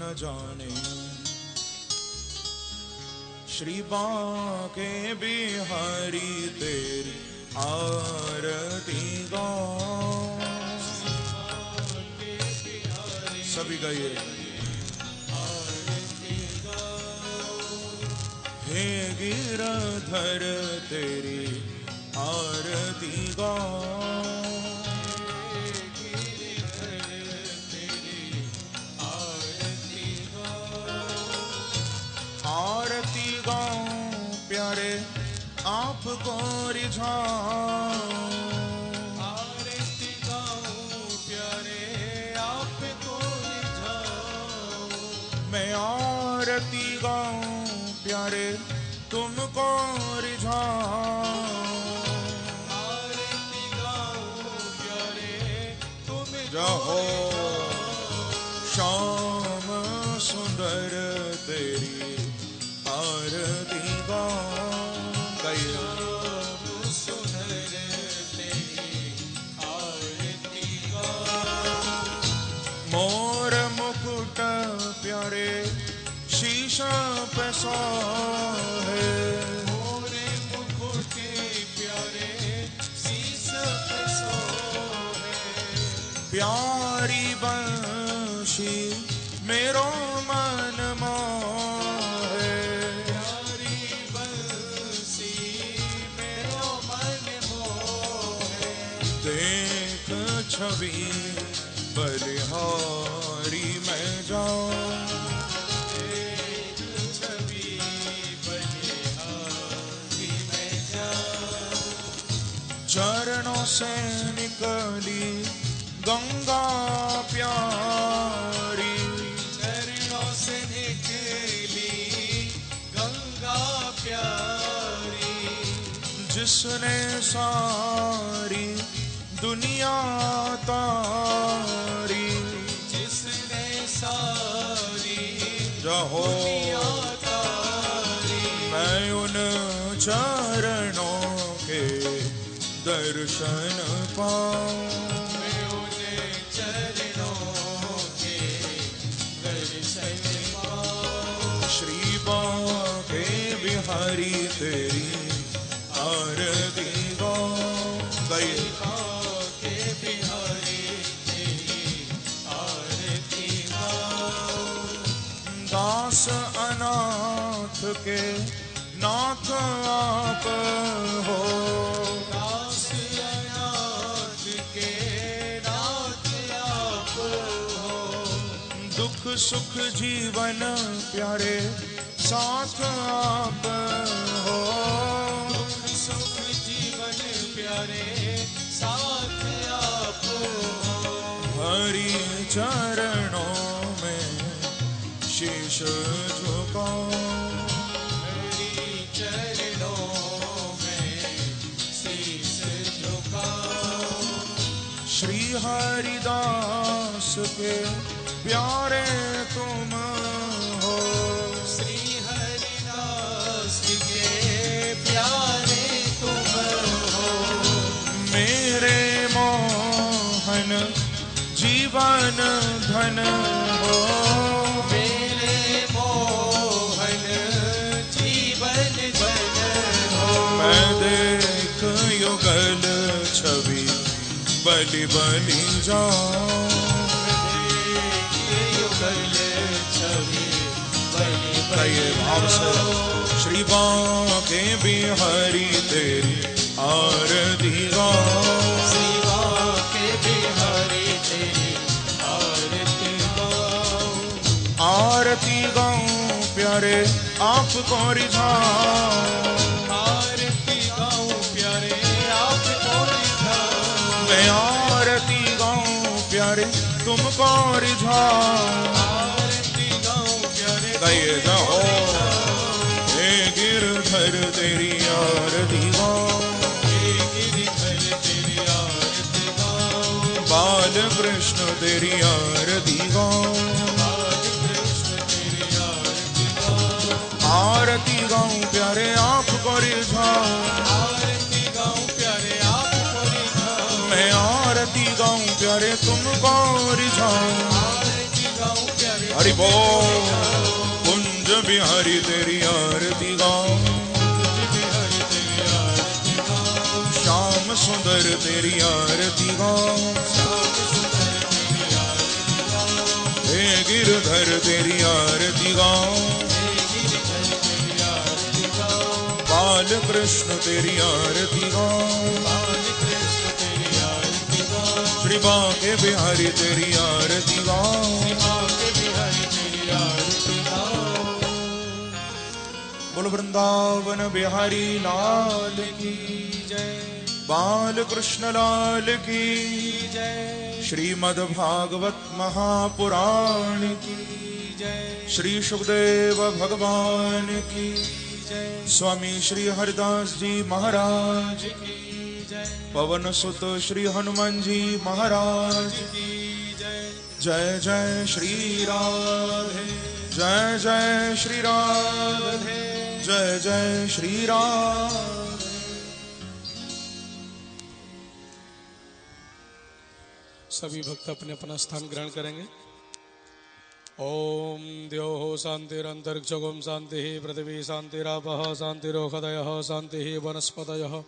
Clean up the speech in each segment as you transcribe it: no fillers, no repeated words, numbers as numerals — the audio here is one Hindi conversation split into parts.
न जाने। श्री बांके बिहारी तेरी आरती गाऊं। सभी गाइए। हे गिरधर तेरी आरती गाऊं। आरती गाऊं प्यारे आपको रिझाऊं। आरती गाऊं प्यारे आपको रिझाऊं। मैं आरती गाऊं प्यारे तुमको रिझाऊं। आरती गाऊं प्यारे तुम जाओ श्याम सुंदर तेरी आरती गाऊं। श्याम सुंदर तेरी आरती गाऊं। मोर मुकुट प्यारे शीश पे सोहे। मोरे मुकुट प्यारे शीश पे सोहे। प्यारी बंशी मेरो मन मोहे। प्यारी बंसी मेरो मन मोहे। देख छवि बलिहारी मैं जाऊं। एक छवि बलिहारी मैं जाऊं। चरणों से निकली गंगा प्यारी। चरणों से निकली गंगा प्यारी। जिसने सारी दुनिया तारी। जिसने सारी जाहो दुनिया तारी। मैं उन चरणों के दर्शन पाऊं। मैं उन चरणों के दर्शन पाऊं। श्री बांके बिहारी तेरी आरती गाऊं। गाइए। बांके बिहारी तेरी आरती गाऊं। दास अनाथ के नाथ आप हो। दास अनाथ के नाथ आप हो। दुख सुख जीवन प्यारे साथ आप हो। दुख सुख जीवन प्यारे साथ आप हो। हरि चरणों में शीश झुकाऊं। हरि चरणों में शीश झुकाऊं। श्री हरिदास के प्यारे तुम हो। श्री हरिदास के प्यारे तुम हो। मेरे मोहन जीवन धन हो। मेरे मोहन जीवन धन हो। मैं देख युगल छवि बलि बलि जाऊं। युगल छवि बलि गाइए भाव से। श्री बांके बिहारी तेरी आरती गाऊं। श्री बांके बिहारी तेरी आरती गाऊं। आरती गाऊं प्यारे आपको रिझाऊं। आरती गाऊं प्यारे आपको रिझाऊं। मैं आरती गाऊं प्यारे तुमको रिझाऊं। आरती गाऊं प्यारे गाइए जाओ। हे गिरधर तेरी आरती गाऊं। गिरिधर तेरी आरती गाऊं। बाल कृष्ण तेरी आरती गाऊं। बाल कृष्ण तेरी आरती गाऊं। आरती गाऊं प्यारे आपको रिझाऊं। आरती गाऊं प्यारे आपको रिझाऊं। मैं आरती गाऊं प्यारे तुमको रिझाऊं। आरती गाऊं प्यारे हरि बोल। कुंज बिहारी तेरी आरती गाऊं, श्याम सुंदर तेरी आरती गाऊं, हे गिरधर तेरी आरती गाऊं, बाल कृष्ण तेरी आरती गाऊं, श्री बांके बिहारी तेरी आरती गाऊं। बोल वृंदावन बिहारी लाल की जय, बाल कृष्ण लाल की जय, श्रीमद् भागवत महापुराण की जय, श्री सुखदेव भगवान की जय, स्वामी श्री हरिदास जी महाराज की जय, पवन सुत श्री हनुमान जी महाराज की जय। जय जय श्री राधे, जय जय श्री राधे, जय जय श्री राधे। सभी भक्त अपने अपना स्थान ग्रहण करेंगे। ओम द्योः शान्तिरन्तरिक्षं शान्तिः, पृथिवी शान्तिरापः शान्तिरोषधयः शान्तिः वनस्पतयः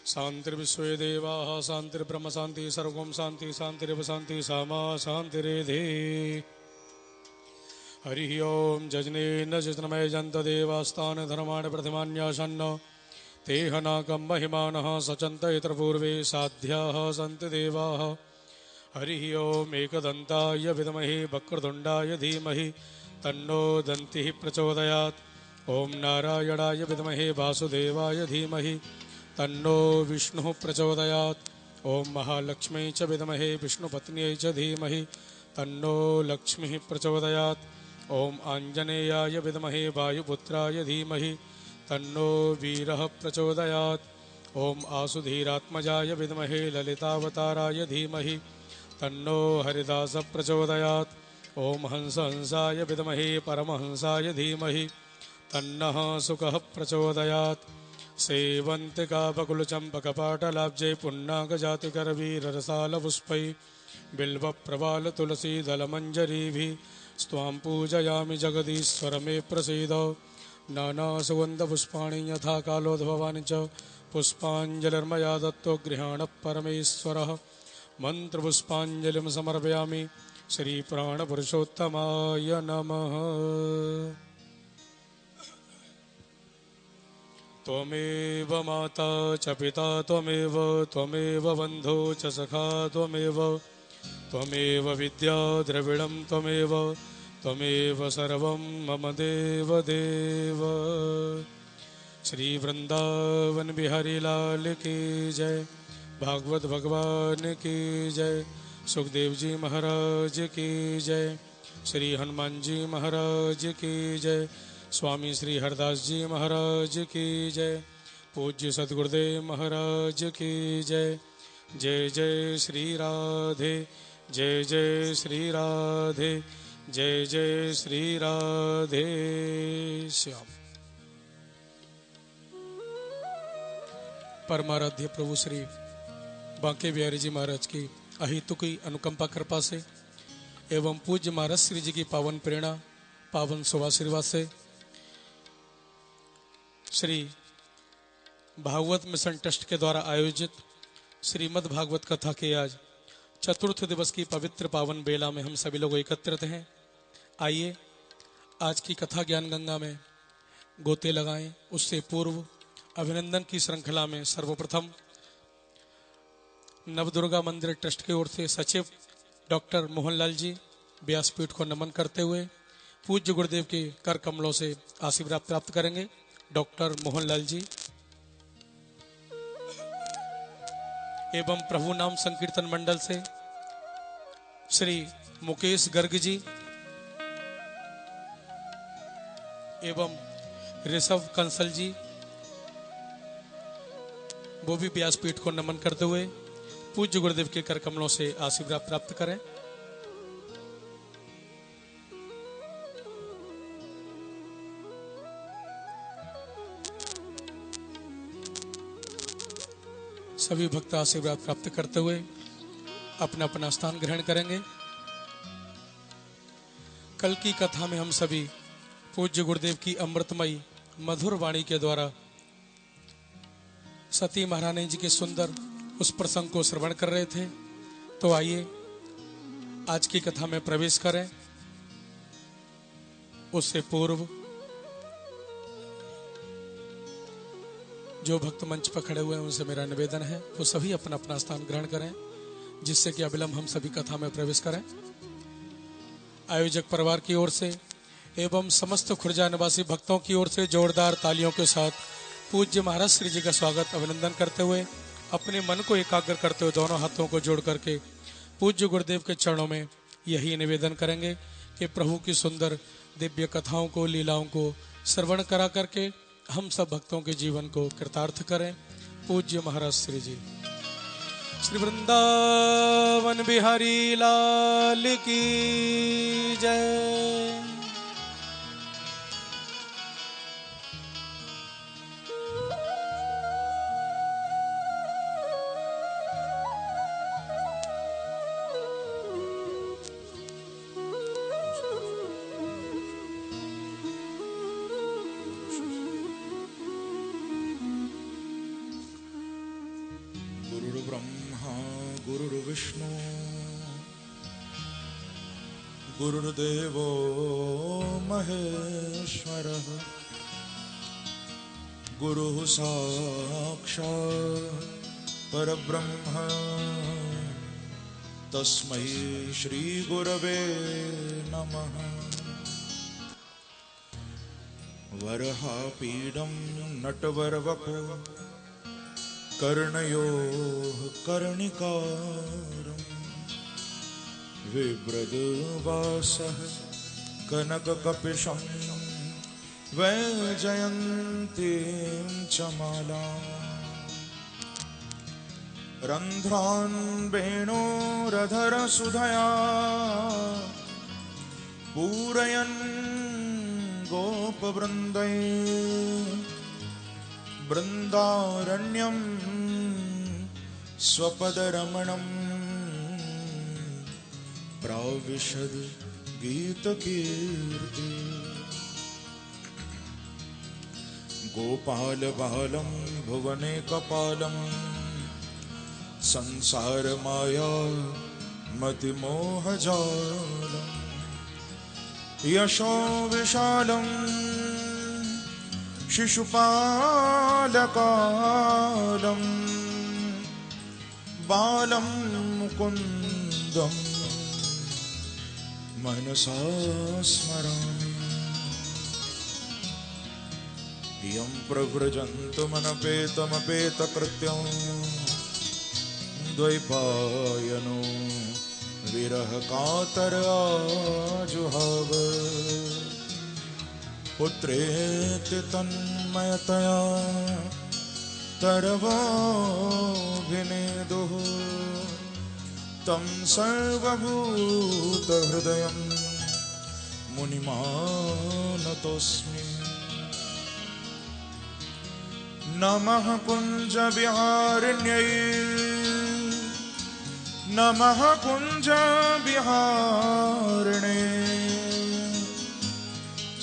शान्तिर्विश्वे देवाः शान्तिर्ब्रह्म शान्तिः सर्वं शान्ति शान्तिरेव शान्तिः सामा शान्तिरेधि। हरिः ओम जजनेन जजनमय जन्तदेवास्तान धर्माणि प्रतिमान्यासन्न तेह नाकं महिमानः सचन्त यत्र पूर्वे साध्याः सन्ति देवाः। हरिः ओम एकदन्ताय विद्महे वक्रतुण्डाय धीमहि तन्नो दन्तिः प्रचोदयात्। ओम नारायणाय विद्महे वासुदेवाय धीमहि तन्नो विष्णुः प्रचोदयात्। ओम महालक्ष्मी च विद्महे विष्णुपत्न्यै च धीमहि तन्नो लक्ष्मीः प्रचोदयात्। ओम आञ्जनेयाय विद्महे वायुपुत्राय धीमहि तन्नो वीरः प्रचोदयात्। ओम आसुधीरात्मजाय विद्महे ललितावताराय धीमहि तन्नो हरिदासः प्रचोदयात्। ओम हंसहंसाय विद्महे परमहंसाय धीमहि तन्नः सुखः प्रचोदयात्। सेवन्तिकापकुलचम्पकपाटलाब्जे पुन्नागजातिकरवीररसालपुष्पै बिल्वप्रवालतुलसीदलमञ्जरीभिः स्वां पूजयामि जगदीश्वर मे प्रसीद। नानासुगन्धपुष्पाणि यथा कालोद्भवानि च पुष्पाञ्जलिर्मया दत्तो गृहाणः परमेश्वरः। मन्त्रपुष्पाञ्जलिं समर्पयामि श्रीप्राणपुरुषोत्तमाय नमः। त्वमेव माता च पिता त्वमेव, त्वमेव बन्धो च सखा त्वमेव, त्वमेव विद्या द्रविणं त्वमेव, त्वमेव सर्वं मम देव देव। श्री वृंदावन बिहारी लाल की जय, भागवत भगवान की जय, सुखदेव जी महाराज की जय, श्री हनुमान जी महाराज की जय, स्वामी श्री हरदास जी महाराज की जय, पूज्य सद्गुरुदेव महाराज की जय। जय जय श्री राधे, जय जय श्री राधे, जय जय श्री राधे श्याम। परमाराध्य प्रभु श्री बांके बिहारी जी महाराज की अहितुकी अनुकंपा कृपा से एवं पूज्य महाराज श्री जी की पावन प्रेरणा पावन शुभाशीर्वाद से श्री भागवत मिशन ट्रस्ट के द्वारा आयोजित श्रीमद् भागवत कथा के आज चतुर्थ दिवस की पवित्र पावन बेला में हम सभी लोग एकत्रित हैं। आइए आज की कथा ज्ञान गंगा में गोते लगाएं। उससे पूर्व अभिनंदन की श्रृंखला में सर्वप्रथम नवदुर्गा मंदिर ट्रस्ट की ओर से सचिव डॉक्टर मोहनलाल जी व्यासपीठ को नमन करते हुए पूज्य गुरुदेव के कर कमलों से आशीर्वाद प्राप्त करेंगे। डॉक्टर मोहनलाल जी एवं प्रभु नाम संकीर्तन मंडल से श्री मुकेश गर्ग जी एवं ऋषभ कंसल जी वो भी व्यासपीठ को नमन करते हुए पूज्य गुरुदेव के कर कमलों से आशीर्वाद प्राप्त करें। सभी भक्त आशीर्वाद प्राप्त करते हुए अपना अपना स्थान ग्रहण करेंगे। कल की कथा में हम सभी पूज्य गुरुदेव की अमृतमयी मधुर वाणी के द्वारा सती महारानी जी के सुंदर उस प्रसंग को श्रवण कर रहे थे। तो आइए आज की कथा में प्रवेश करें। उससे पूर्व जो भक्त मंच पर खड़े हुए हैं उनसे मेरा निवेदन है वो सभी अपना अपना स्थान ग्रहण करें, जिससे कि अविलंब हम सभी कथा में प्रवेश करें। आयोजक परिवार की ओर से एवं समस्त खुर्जा निवासी भक्तों की ओर से जोरदार तालियों के साथ पूज्य महाराज श्री जी का स्वागत अभिनंदन करते हुए अपने मन को एकाग्र करते हुए दोनों हाथों को जोड़ करके पूज्य गुरुदेव के चरणों में यही निवेदन करेंगे कि प्रभु की सुंदर दिव्य कथाओं को, लीलाओं को श्रवण करा करके हम सब भक्तों के जीवन को कृतार्थ करें। पूज्य महाराज श्री जी। श्री वृंदावन बिहारी लाल की जय। विष्णु गुरुर्देवो महेश्वरः गुरुः साक्षात् परब्रह्म तस्मै श्री गुरवे नमः। वरहापीडं नटवरवपु कर्णयोः कर्णिकारं विव्रतवासः कनककपिशं वैजयन्तीं च मालां रन्ध्रान् वेणोरधरसुधया पूरयन् गोपवृन्दै बृन्दारण्यं स्वपदरमणं प्राविशद गीतकीर्ति। गोपालबालं भुवने कपालं संसारमाया मतिमोहजालं यशो विशालं शिशुपालकालं बालं मुकुन्दं मनसा स्मरामि। यं प्रव्रजन्तमनपेतमपेतकृत्यं द्वैपायनो विरहकातर आजुहाव पुत्रेति तन्मयतया तरवोऽभिनेदुः तं सर्वभूतहृदयं मुनिमानतोऽस्मि। नमः कुञ्जविहारिण्यै नमः कुञ्जविहारिणे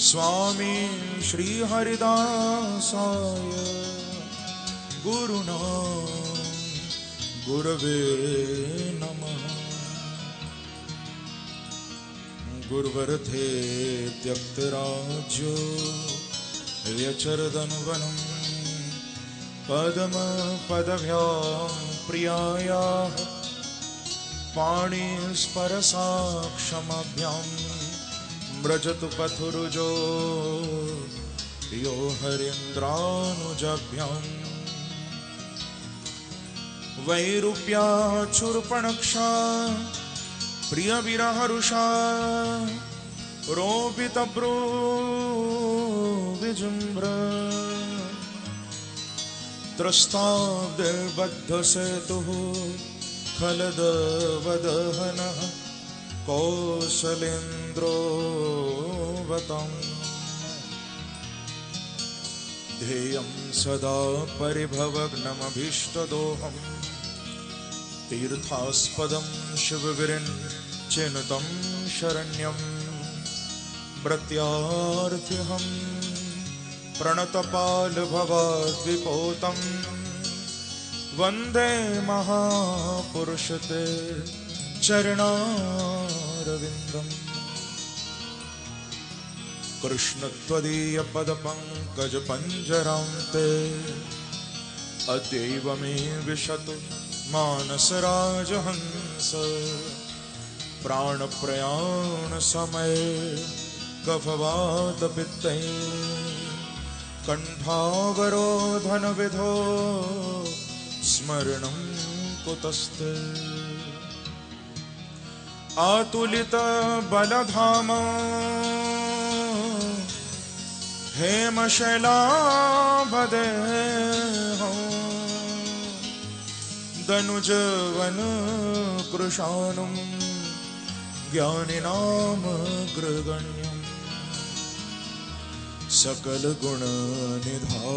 स्वामी श्री हरिदासाय गुरुना गुरवे नमः। गुरुवरथे त्यक्तराज्यो व्यचरदनुवनं पदमपदभ्यां प्रियायाः पाणिस्परसाक्षमाभ्यां व्रजतु पथुरुजो यो हरीन्द्रानुजाभ्याम् वैरूप्याचूर्पणक्षा प्रियविरहरुषा रोपितब्रो विजुम्र त्रस्ताब्दिर्बद्धसेतुः खलदवदहनः कौसलेन्द्रोऽवतम् ध्येयं सदा परिभवग्नमभीष्टदोहम् तीर्थास्पदं शिवविरिञ्चिनुतं शरण्यं प्रत्यार्थिहं प्रणतपालभवाद्विपोतं वन्दे महापुरुषते चरणारविन्दम्। कृष्ण त्वदीयपदपङ्कजपञ्जरां ते अद्यैव मे विशतु मानसराजहंस। प्राणप्रयाण समये कफवातपित्तैः कण्ठावरोधनविधो स्मरणं कुतस्ते। आतुलितबलधामा हेमशैलाभदेहं दनुजवन कृशानुं ज्ञानिनामग्रगण्यं सकलगुणनिधानं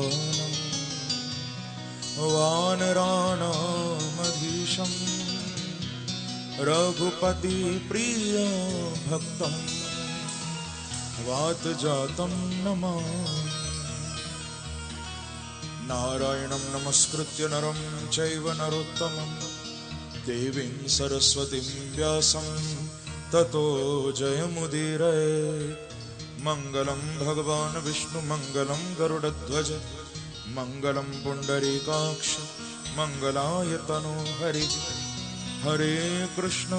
वानराणामधीशं रघुपतिप्रियभक्तं वातजातं नमामि। नारायणं नमस्कृत्य नरं चैव नरोत्तमं देवीं सरस्वतीं व्यासं ततो जयमुदीरये। मङ्गलं भगवान् विष्णु मङ्गलं गरुडध्वज मङ्गलं पुण्डरीकाक्ष मङ्गलायतनो हरि। हरे कृष्ण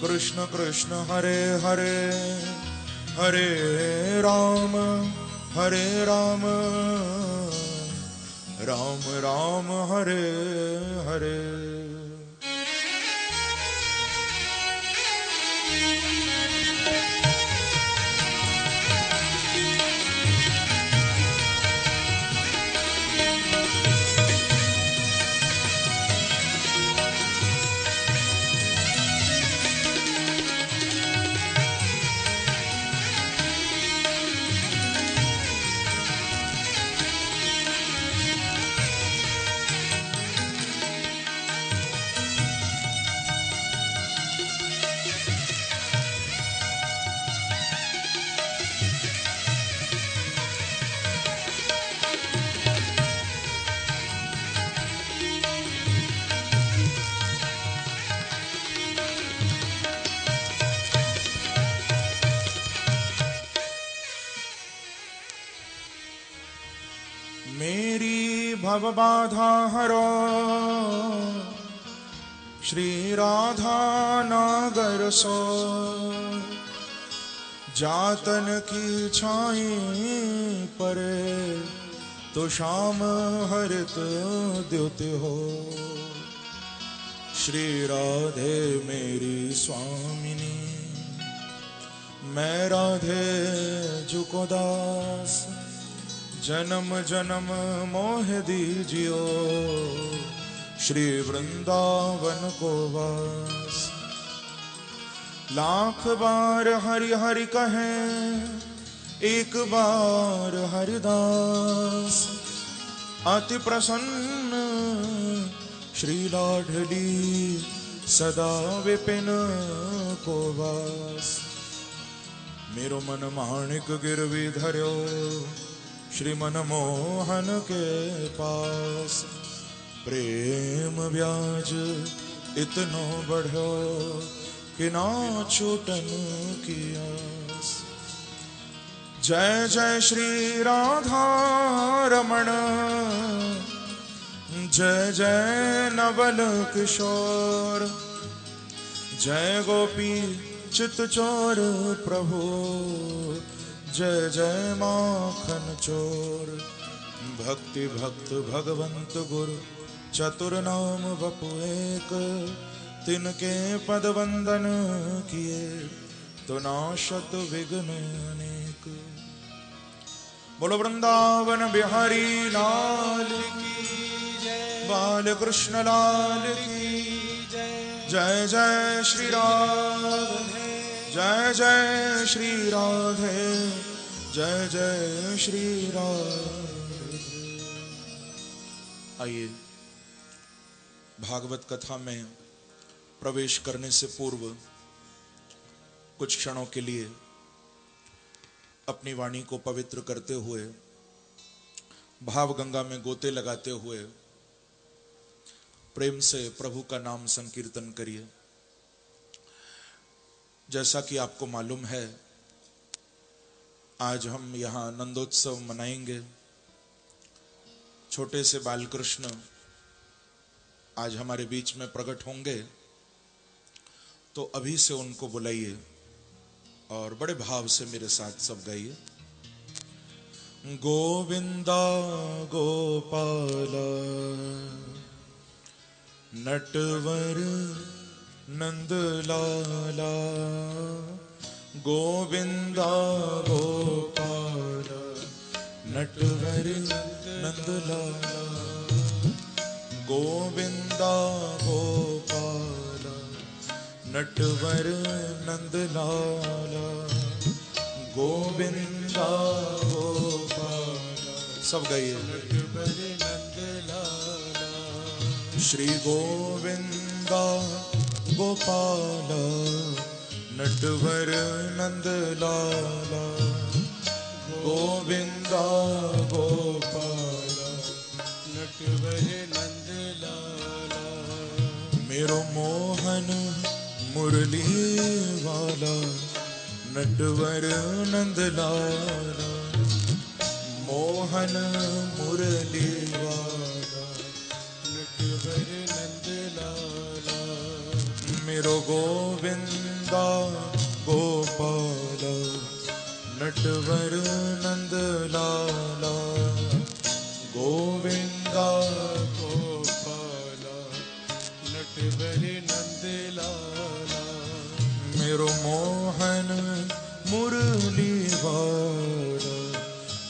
कृष्ण कृष्ण हरे हरे, हरे राम राम राम हरे हरे। मेरी भवबाधा हरो श्री राधा नागर सो। जातन की छाई परे तो शाम हरित द्युति हो। श्री राधे मेरी स्वामिनी मैं राधे जुको दास। जन्म जन्म मोह दीजियो श्री वृंदावन को वास। लाख बार हरि हरि कहे एक बार हरिदास। अति प्रसन्न श्री लाडली सदा विपिन को वास। मेरो मन माणिक गिरवी धर्यो श्री मनमोहन के पास। प्रेम ब्याज इतनो बढ़ो कि ना छूटन की आस। जय जय श्री राधा रमण जय जय नवल किशोर। जय गोपी चित चोर प्रभु जय जय माखन चोर। भक्ति भक्त भगवंत गुरु चतुर नाम वपु एक। तिनके पद वंदन किए तो नाशत विघ्न अनेक। बोलो वृंदावन बिहारी लाल की जय। बाल कृष्ण लाल की जय। जय जय श्री राधे जय जय श्री राधे जय जय श्री राधे। आइए भागवत कथा में प्रवेश करने से पूर्व कुछ क्षणों के लिए अपनी वाणी को पवित्र करते हुए, भाव गंगा में गोते लगाते हुए प्रेम से प्रभु का नाम संकीर्तन करिए। जैसा कि आपको मालूम है, आज हम यहाँ नंदोत्सव मनाएंगे। छोटे से बालकृष्ण आज हमारे बीच में प्रकट होंगे, तो अभी से उनको बुलाइए और बड़े भाव से मेरे साथ सब गाइए। गोविंदा गोपाल नटवर नंदलाला, गोविंदा गोपाल नटवर नंदलाला, गोविंदा गोपाल नटवर नंदलाला, गोविंदा गोपाल। सब गाइए। नटवर नंदलाला, श्री गोविंदा गोपाल नटवर नंदलाला, गोविंदा गोपाल नटवर नंदलाला। मेरो मोहन मुरली वाला नटवर नंदलाला, मोहन मुरली वाला नटवर नंदलाला। मेरो गोविंदा गोपाल नटवर नंदलाला, गोविंदा गोपाल नटवर नंदलाला। मेरो मोहन मुरली वाला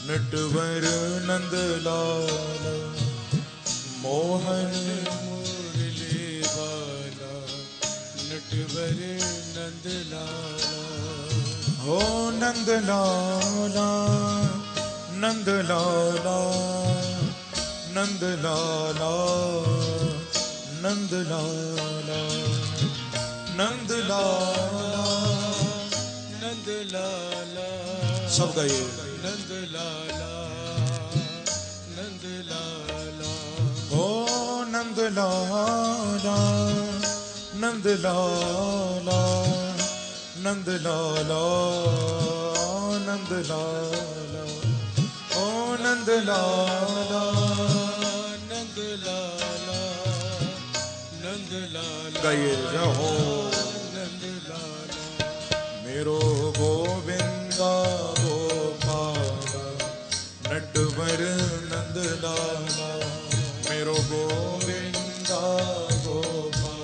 नटवर नंदलाला, मोहन मुरली वाला नटवर नंदलाला। हो नंदलाला नंदलाला नंदलाला नंदलाला नंदलाला नंदलाला। सब गाइए। नंदलाला नंदलाला, ओ नंदलाला नंदलाला नंदलाला नंदलाला, ओ नंदलाला नंदलाला नंदलाला। गाइए रहो। नंदलाला मेरो गोविंदा गोपाल नटवर नंदलाला, मेरो गोविंदा गोपाल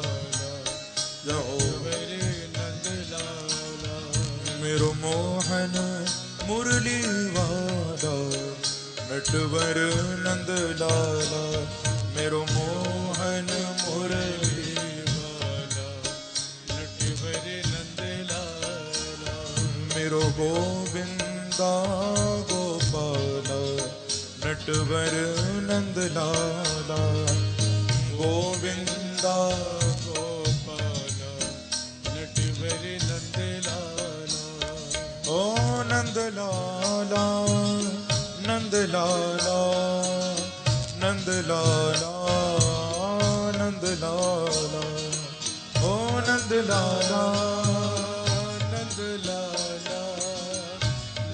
नटवर नंदलाला। मेरो मोहन मुरली वाला नटवर नंदलाला, मेरो मोहन मुरली वाला नटवर नंदलाला। मेरो गोविंदा गोपाल नटवर नंदलाला, गोविंदा गोपाल नटवर नंदलाला। ओ नंदलाला नंदलाला नंदलाला नंदलाला, ओ नंदलाला नंदलाला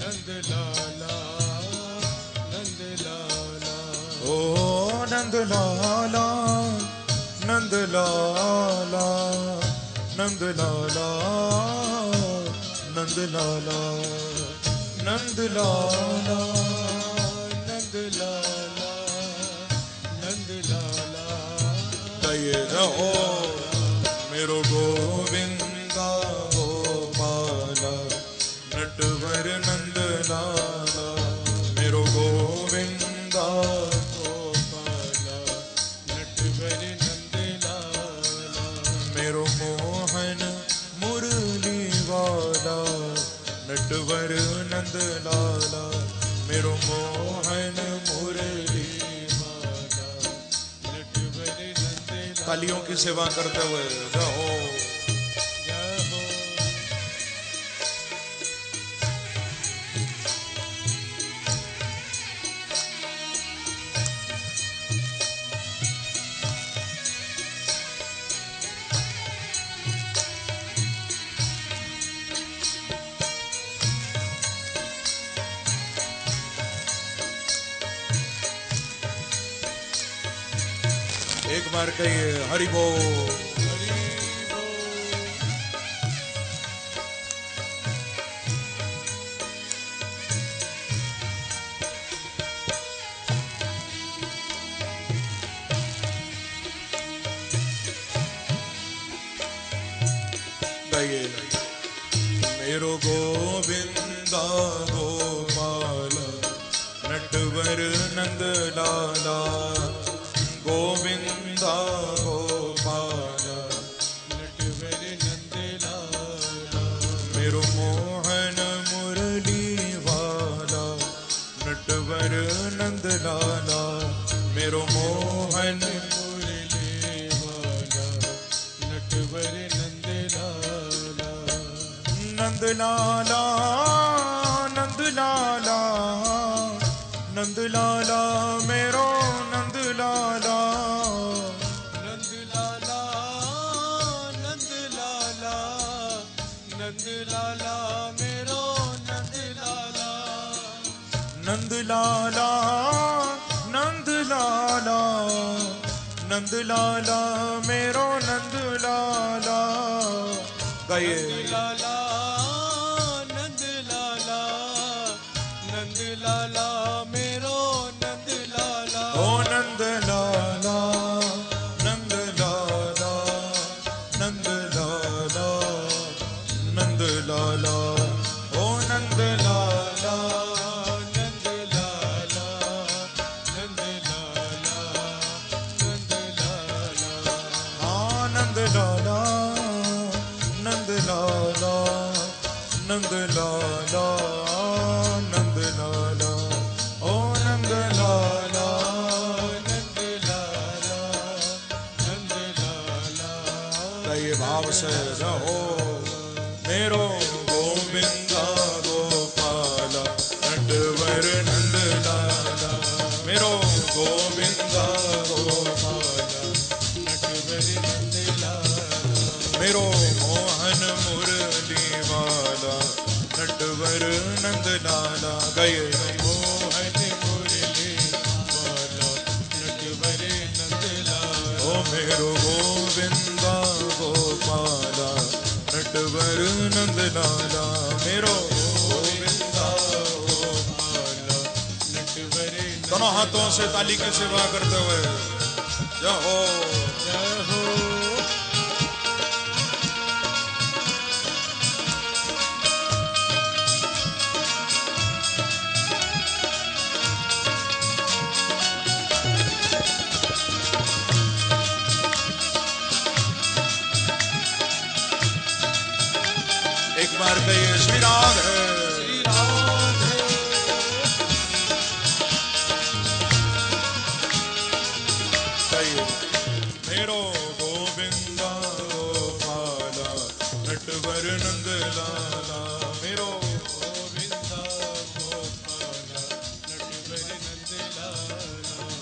नंदलाला नंदलाला, ओ नंदलाला नंदलाला नंदलाला नंदलाला नंदलाला नंदलाला नंदलाला। गाइए रहो। मेरो गोविंदा गोपाल नटवर नंदलाला, मेरो गोविंदा गोपाल नटवर नंदलाला। मेरो मोहन मुरली वाला नटवर नंदलाला, मेरो मोहन मुरली वाला नटवर नंदलाला। तालियों की सेवा करते हुए रहो। बार कहिए हरि बोल। मेरो गोविंदा गोपाल नटवर नंद लाला, गोविंदा गोपाल नटवर नंद लाला। मेरो मोहन मुरली वाला नटवर नंद लाला, मेरो मोहन मुरली वाला नटवर नंद लाला। नंद लाला नंद लाला नंद लाला मेरो नंद लाला, नंद लाला नंद लाला नंद लाला मेरो नंद लाला। नंद लाला नंद लाला नंद लाला मेरो नंद लाला। गाइए लाला नंद लाला नंद लाला मेरो नंद लाला। ओ नंद लाला नंद लाला नंद लाला नंद लाला। ओ नंद लाला नंद लाला नंद लाला नंद लाला। आनंद लाला नंद लाला नंद लाला नंद लाला। ओ नंद लाला नंद लाला नंद लाला। कई भाव से रहो मेरो गोविंदा गोपाला नटवर नंद लाला, मेरो गोविंदा गोपाला नटवर नंद लाला। मेरो मोहन मुरली वाला नटवर नंद लाला। गए मोहन मुरली वाला नटवर नंद लाला। ओ मेरो गोविंदा गोपाला नटवर नंद लाला, मेरो गोविंदा गोपाला नटवर। दोनों हाथों से ताली की सेवा करते हुए जय हो जय हो। एक बार कहिए श्री राधे श्री राधे। कहिए मेरो गोविंदा गोपाला नटवर नंद लाला, मेरो गोविंदा गोपाला नटवर नंद लाला।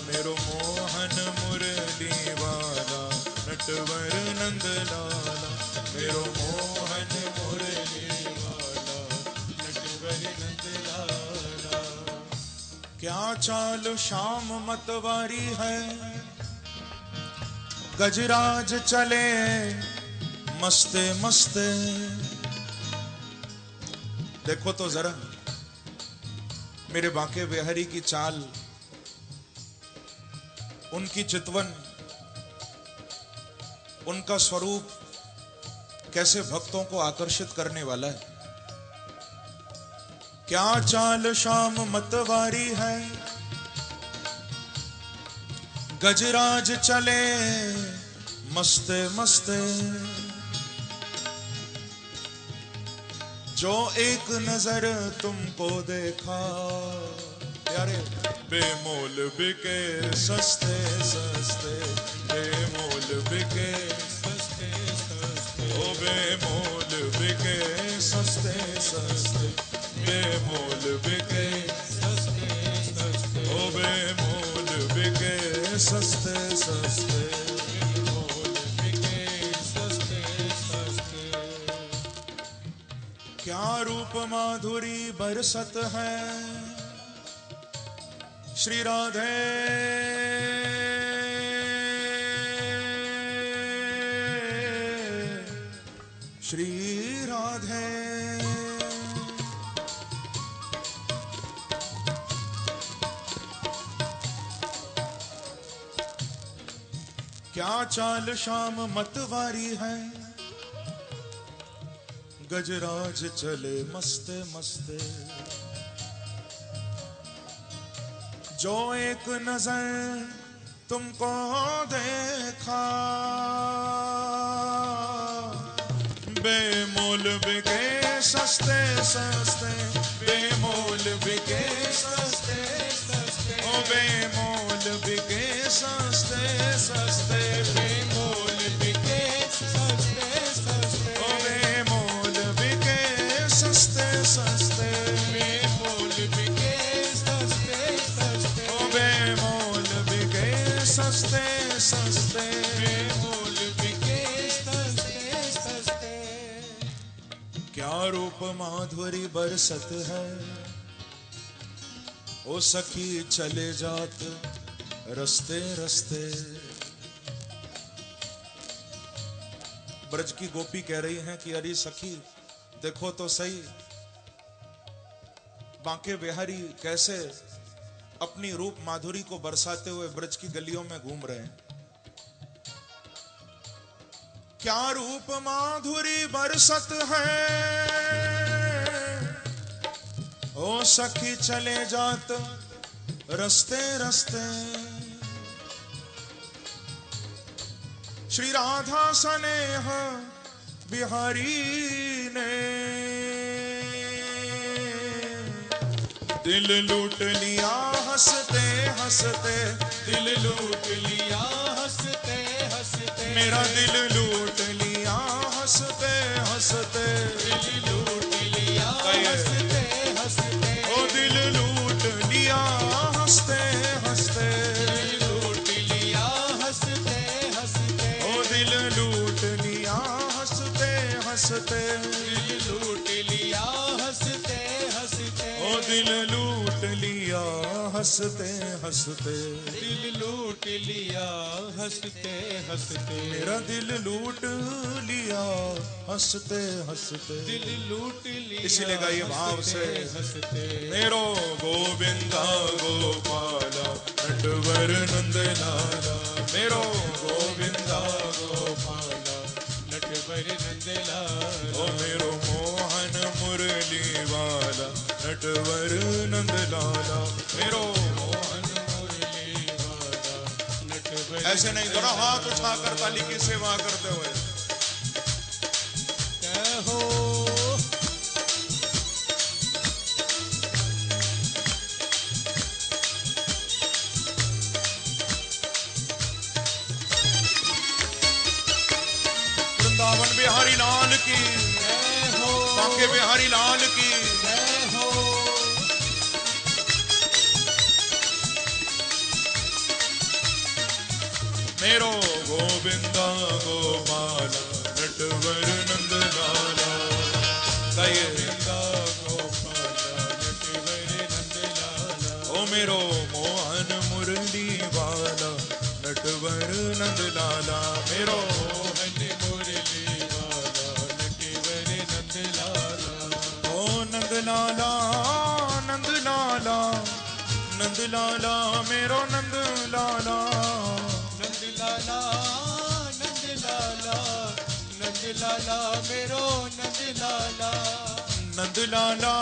मेरो मोहन मुरली वाला नटवर नंद लाला, मेरो मोहन मुरली वाला नटवर नंद लाला। क्या चाल शाम मतवारी है, गजराज चले मस्ते मस्ते। देखो तो जरा मेरे बांके बिहारी की चाल, उनकी चितवन, उनका स्वरूप कैसे भक्तों को आकर्षित करने वाला है। क्या चाल शाम मतवारी है, गजराज चले मस्ते मस्ते। जो एक नजर तुमको देखा प्यारे, बेमोल बिके सस्ते सस्ते, बेमोल बिके सस्ते सस्ते। ओ बेमोल बिके सस्ते सस्ते, बेमोल बिके सस्ते सस्ते। ओ बेमोल बिके सस्ते सस्ते, बेमोल बिके सस्ते सस्ते। क्या रूप माधुरी बरसत है, श्री राधे श्री राधे। क्या चाल शाम मतवारी है, गजराज चले मस्ते मस्ते। जो एक नजर तुमको देखा, बेमोल बिके सस्ते सस्ते, बेमोल बिके सस्ते सस्ते, ओ बेमोल बिके सस्ते सस्ते, बेमोल बिके सस्ते सस्ते, ओ बेमोल बिके सस्ते सस्ते, बेमोल बिके सस्ते सस्ते, ओ बेमोल बिके सस्ते सस्ते, बेमोल बिके सस्ते सस्ते। क्या रूप माधुरी बरसत है, ओ सखी चले जात रस्ते रस्ते। ब्रज की गोपी कह रही हैं कि अरे सखी देखो तो सही, बांके बिहारी कैसे अपनी रूप माधुरी को बरसाते हुए ब्रज की गलियों में घूम रहे हैं। क्या रूप माधुरी बरसत है, ओ सखी चले जात रस्ते रस्ते। श्री राधा स्नेह बिहारी ने दिल लूट लिया हंसते हंसते, दिल लूट लिया हंसते हंसते, मेरा दिल लूट लिया हंसते हंसते, दिल लूट लिया हंसते हंसते, ओ दिल लूट लिया हंसते हंसते, दिल लूट लिया हंसते हंसते, ओ दिल लूट लिया हंसते हंसते, दिल लूट लिया हंसते हंसते, ओ दिल लूट लिया हंसते हंसते, दिल लूट लिया हंसते हंसते, मेरा दिल लूट लिया हंसते हंसते, दिल लूट लिया। इसीलिए गाइए भाव से हंसते। मेरो गोविंदा गोपाला नटवर नंद लाला, मेरो गोविंदा गोपाला नटवर नंद लाला, ओ मेरो मोहन मुरली वाला नटवर नंद लाला, मेरो मोहन मुरली वाला नटवर। ऐसे नहीं जरा हाथ उठाकर ताली की सेवा करते हुए हो। वृंदावन बिहारी लाल की जय हो, बांके बिहारी लाल की जय हो। मेरो गोविंदा गोपाला नटवर नंद लाला, गोविंदा गोपाला नटवर नंद लाला, ओ मेरो मोहन मुरली वाला नटवर नंद लाला, मेरो मोहन मुरली वाला नटवर नंद लाला, ओ नंद लाला नंद लाला नंद लाला, मेरो नंद लाला नंद लाला नंद लाला नंद लाला, मेरो नंद लाला नंद लाला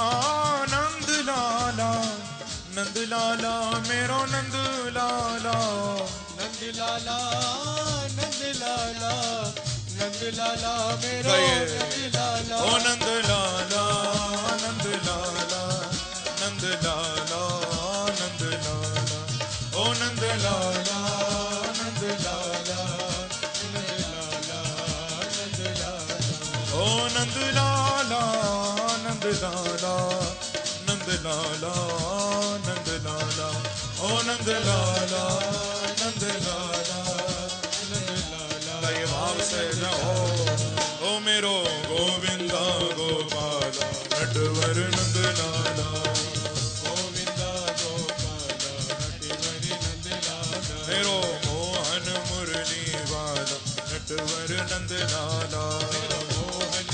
नंद लाला नंद लाला, मेरो नंद लाला नंद लाला नंद लाला नंद लाला, मेरो नंद लाला, ओ नंद लाला नंद लाला नंद लाला नंद लाला, ओ नंद लाला नंद लाला नंद लाला नंद लाला, ओ नंद लाला नंद लाला नंद लाला नंद लाला, ओ नंद लाला नंद लाला नंद लाला। ये भाव से जाओ, ओ मेरो गोविंदा गोपाला नटवर नंद लाला, गोविंदा गोपाला नटवर नंद लाला, मेरो मोहन मुरली वाला नटवर नंद लाला, मेरो मोहन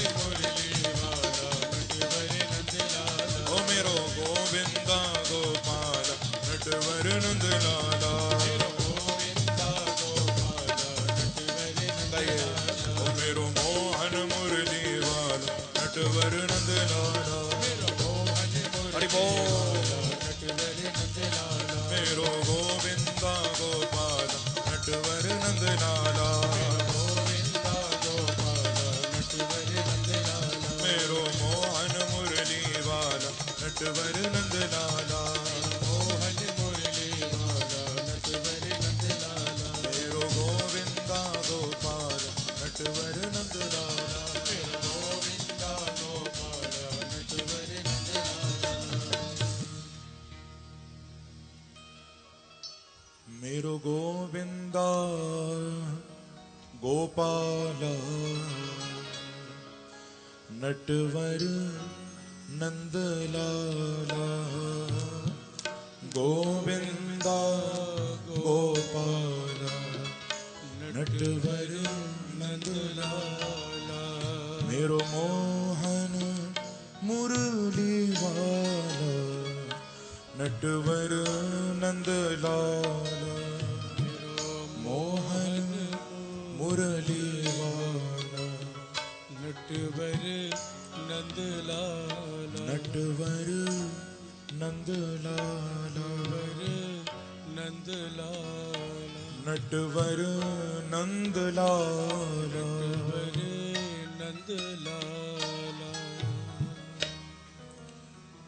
मेरो मोहन मुरली वाला नटवर नंद लाला, हरि बोल। मेरो गोविंदा गोपाल नटवर नंद लाला, मेरो मोहन मुरली वाला नटवर नंद लाला, मेरो गोविंदा गोपाल नटवर नंद लाला, मेरो गोविंदा गोपाल नटवर नंद लाला, गोविंदा गोपाल नटवर नंद लाला, मेरो मोहन मुरली वाला नटवर नंद लाला, मोहन मुरली वाला नटवर नंद लाला, नटवर नंद लाला, नंद लाला, नटवर नंद लाला, नंद लाला।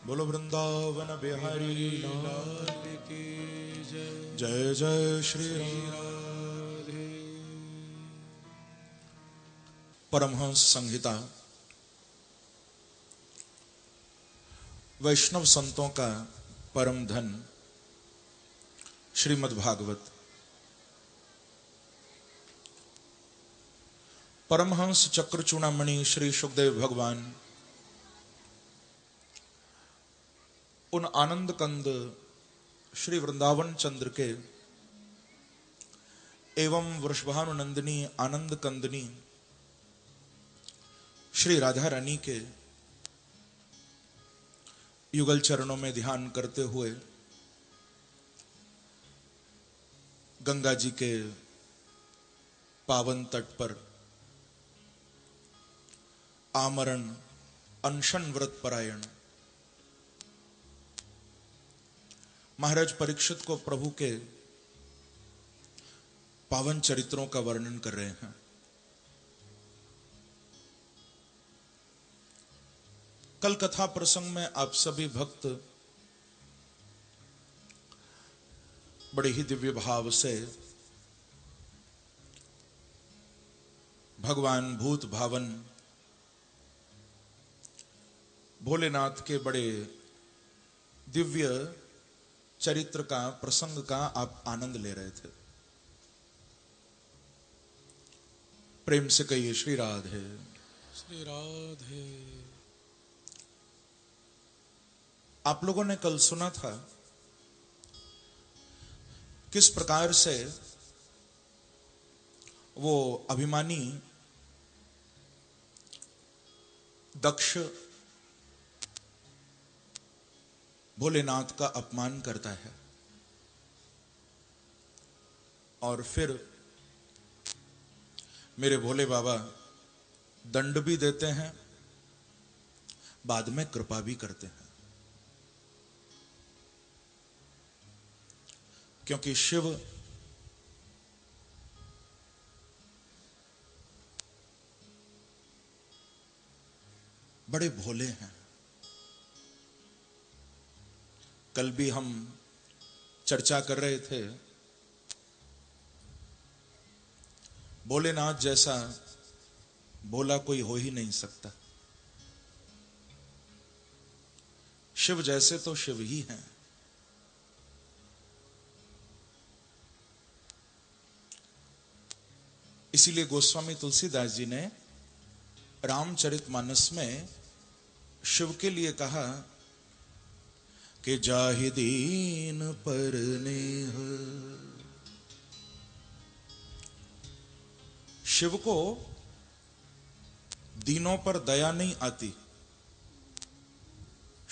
बोलो वृंदावन बिहारी लाल की जय। जय जय श्री राम। परमहंस संहिता वैष्णव संतों का परम धन श्रीमद् भागवत। परमहंस चक्र चूड़ामणि श्री सुखदेव भगवान उन आनंद कंद श्री वृंदावन चंद्र के एवं वृषभानुनंदिनी आनंद कंदनी श्री राधा रानी के युगल चरणों में ध्यान करते हुए गंगा जी के पावन तट पर आमरण अनशन व्रत परायण महाराज परीक्षित को प्रभु के पावन चरित्रों का वर्णन कर रहे हैं। कल कथा प्रसंग में आप सभी भक्त बड़े ही दिव्य भाव से भगवान भूत भावन भोलेनाथ के बड़े दिव्य चरित्र का प्रसंग का आप आनंद ले रहे थे। प्रेम से कहिए श्री राधे। श्री राधे। आप लोगों ने कल सुना था किस प्रकार से वो अभिमानी दक्ष भोलेनाथ का अपमान करता है और फिर मेरे भोले बाबा दंड भी देते हैं, बाद में कृपा भी करते हैं, क्योंकि शिव बड़े भोले हैं। कल भी हम चर्चा कर रहे थे, भोलेनाथ जैसा भोला कोई हो ही नहीं सकता। शिव जैसे तो शिव ही हैं। इसीलिए गोस्वामी तुलसीदास जी ने रामचरितमानस में शिव के लिए कहा कि जाहि दीन पर नेह। शिव को दीनों पर दया नहीं आती,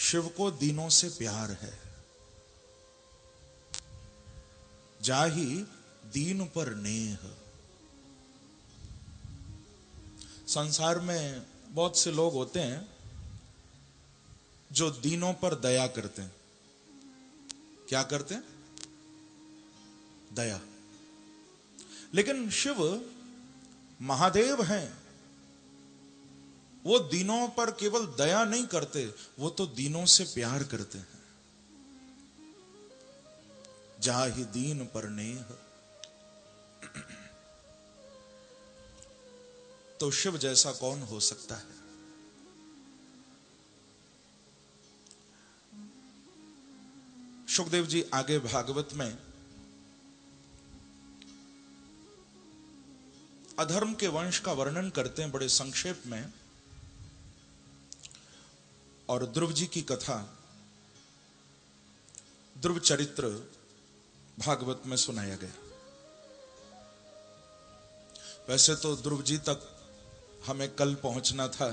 शिव को दीनों से प्यार है। जाहि दीन पर नेह। संसार में बहुत से लोग होते हैं जो दीनों पर दया करते हैं। क्या करते हैं? दया। लेकिन शिव महादेव हैं, वो दीनों पर केवल दया नहीं करते, वो तो दीनों से प्यार करते हैं। जाहि दीन पर नेह। तो शिव जैसा कौन हो सकता है? सुखदेव जी आगे भागवत में अधर्म के वंश का वर्णन करते हैं बड़े संक्षेप में, और ध्रुव जी की कथा, ध्रुव चरित्र भागवत में सुनाया गया। वैसे तो ध्रुव जी तक हमें कल पहुंचना था,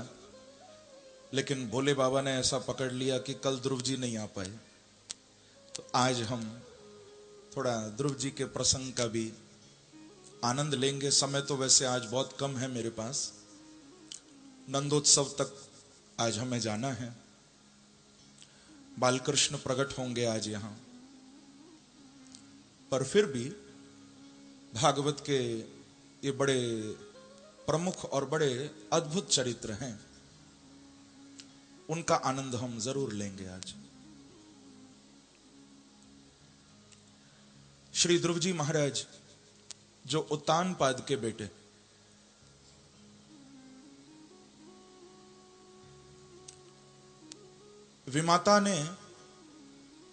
लेकिन भोले बाबा ने ऐसा पकड़ लिया कि कल ध्रुव जी नहीं आ पाए, तो आज हम थोड़ा ध्रुव जी के प्रसंग का भी आनंद लेंगे। समय तो वैसे आज बहुत कम है मेरे पास, नंदोत्सव तक आज हमें जाना है, बालकृष्ण प्रकट होंगे आज यहां, पर फिर भी भागवत के ये बड़े प्रमुख और बड़े अद्भुत चरित्र हैं, उनका आनंद हम जरूर लेंगे आज। श्री ध्रुव जी महाराज जो उत्तानपाद के बेटे, विमाता ने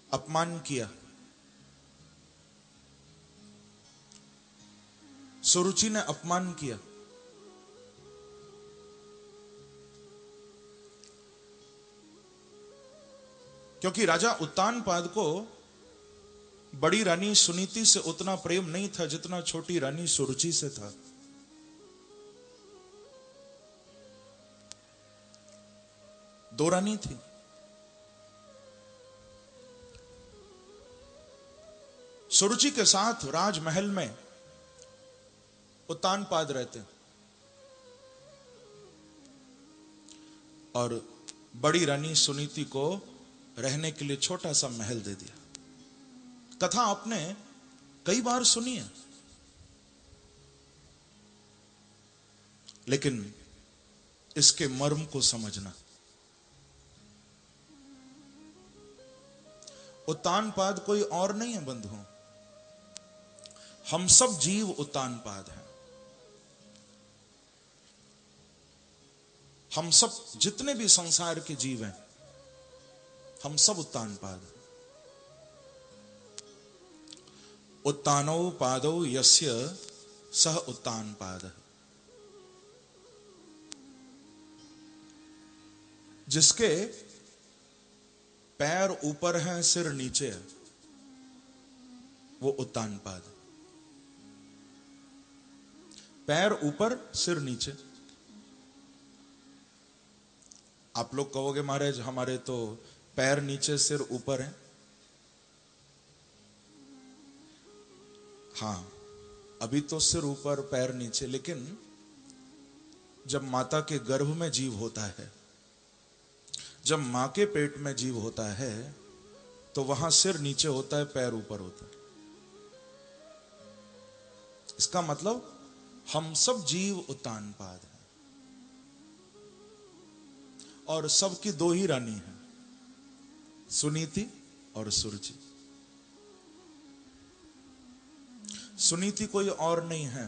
अपमान किया, सुरुचि ने अपमान किया, क्योंकि राजा उत्तानपाद को बड़ी रानी सुनीति से उतना प्रेम नहीं था जितना छोटी रानी सुरुचि से था। दो रानी थी। सुरुचि के साथ राजमहल में उत्तानपाद रहते, और बड़ी रानी सुनीति को रहने के लिए छोटा सा महल दे दिया। कथा आपने कई बार सुनी है, लेकिन इसके मर्म को समझना। उत्तानपाद कोई और नहीं है बंधुओं, हम सब जीव उत्तानपाद हैं। हम सब जितने भी संसार के जीव हैं, हम सब उत्तानपाद हैं। उत्तानो पादो यस्य सह उत्तानपाद। जिसके पैर ऊपर हैं सिर नीचे है, वो उत्तानपाद। पैर ऊपर सिर नीचे। आप लोग कहोगे महाराज हमारे तो पैर नीचे सिर ऊपर है। हां, अभी तो सिर ऊपर पैर नीचे, लेकिन जब माता के गर्भ में जीव होता है, जब मां के पेट में जीव होता है, तो वहां सिर नीचे होता है, पैर ऊपर होता है। इसका मतलब हम सब जीव उत्तानपाद हैं, और सबकी दो ही रानी हैं, सुनीति और सुरुचि। सुनीति कोई और नहीं है।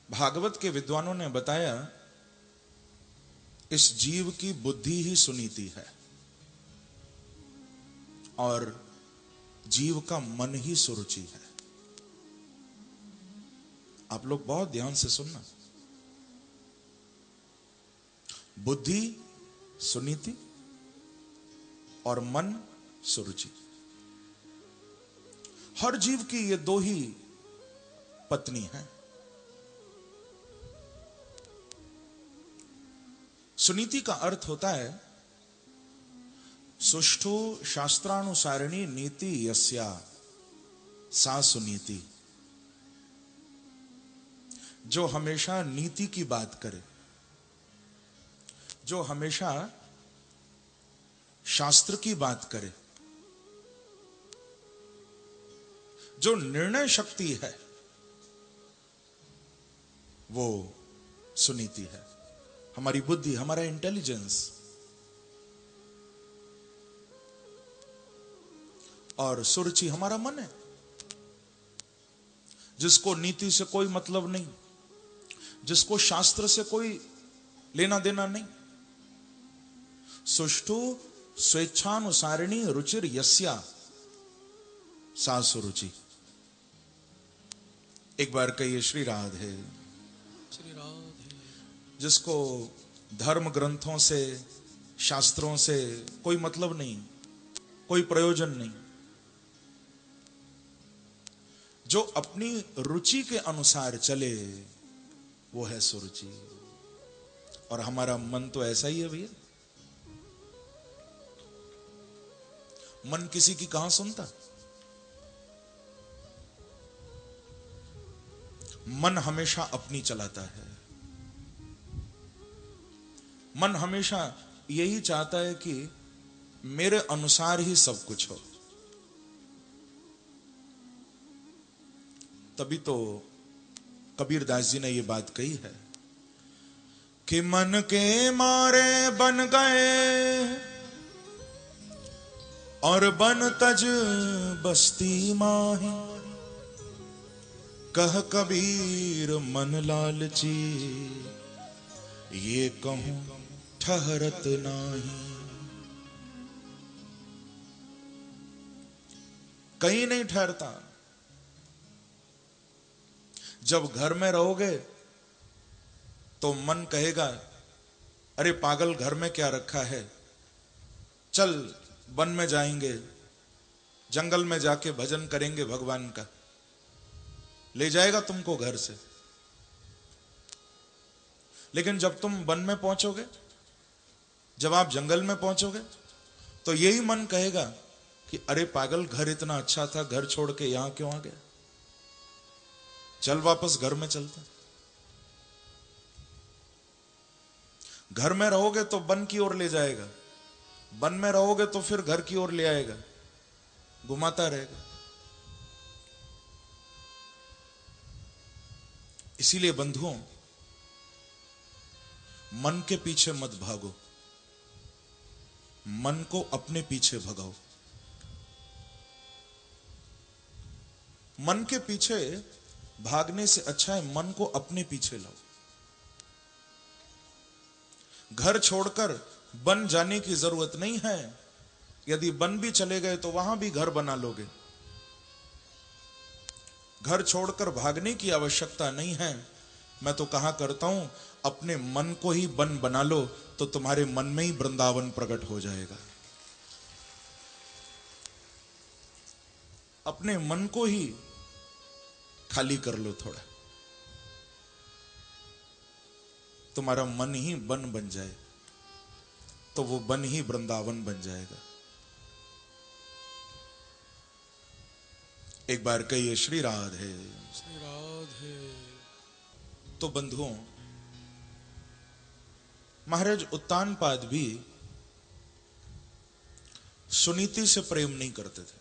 भागवत के विद्वानों ने बताया इस जीव की बुद्धि ही सुनीति है, और जीव का मन ही सुरुचि है। आप लोग बहुत ध्यान से सुनना। बुद्धि सुनीति और मन सुरुचि। हर जीव की ये दो ही पत्नी हैं। सुनीति का अर्थ होता है सुष्ठु शास्त्रानुसारिणी नीति यस्या सा सुनीति। जो हमेशा नीति की बात करे, जो हमेशा शास्त्र की बात करे, जो निर्णय शक्ति है, वो सुनीति है। हमारी बुद्धि, हमारा इंटेलिजेंस। और सुरुचि हमारा मन है, जिसको नीति से कोई मतलब नहीं, जिसको शास्त्र से कोई लेना देना नहीं। सुष्ठु स्वेच्छानुसारिणी रुचिर यस्या सा सुरुचि। एक बार कहिए श्री राधे। श्री राधे। जिसको धर्म ग्रंथों से, शास्त्रों से कोई मतलब नहीं, कोई प्रयोजन नहीं, जो अपनी रुचि के अनुसार चले, वो है सुरुचि। और हमारा मन तो ऐसा ही है भैया। मन किसी की कहां सुनता? मन हमेशा अपनी चलाता है। मन हमेशा यही चाहता है कि मेरे अनुसार ही सब कुछ हो। तभी तो कबीरदास जी ने यह बात कही है कि मन के मारे बन गए और बन तज बस्ती माही। कह कबीर मन लालची, ये कहूं ठहरत नाही। कहीं नहीं ठहरता। जब घर में रहोगे तो मन कहेगा, अरे पागल, घर में क्या रखा है, चल वन में जाएंगे, जंगल में जाके भजन करेंगे भगवान का। ले जाएगा तुमको घर से। लेकिन जब तुम वन में पहुंचोगे, जब आप जंगल में पहुंचोगे, तो यही मन कहेगा कि अरे पागल, घर इतना अच्छा था, घर छोड़ के यहां क्यों आ गया, चल वापस घर में चलता। घर में रहोगे तो वन की ओर ले जाएगा, वन में रहोगे तो फिर घर की ओर ले आएगा, घुमाता रहेगा। इसीलिए बंधुओं, मन के पीछे मत भागो, मन को अपने पीछे भगाओ। मन के पीछे भागने से अच्छा है मन को अपने पीछे लाओ। घर छोड़कर वन जाने की जरूरत नहीं है। यदि वन भी चले गए तो वहां भी घर बना लोगे। घर छोड़कर भागने की आवश्यकता नहीं है। मैं तो कहा करता हूं, अपने मन को ही वन बना लो तो तुम्हारे मन में ही वृंदावन प्रकट हो जाएगा। अपने मन को ही खाली कर लो थोड़ा, तुम्हारा मन ही वन बन जाए तो वो वन ही वृंदावन बन जाएगा। एक बार कहिए श्री राधे। श्री राधे। तो बंधुओं, महाराज उत्तानपाद भी सुनीति से प्रेम नहीं करते थे,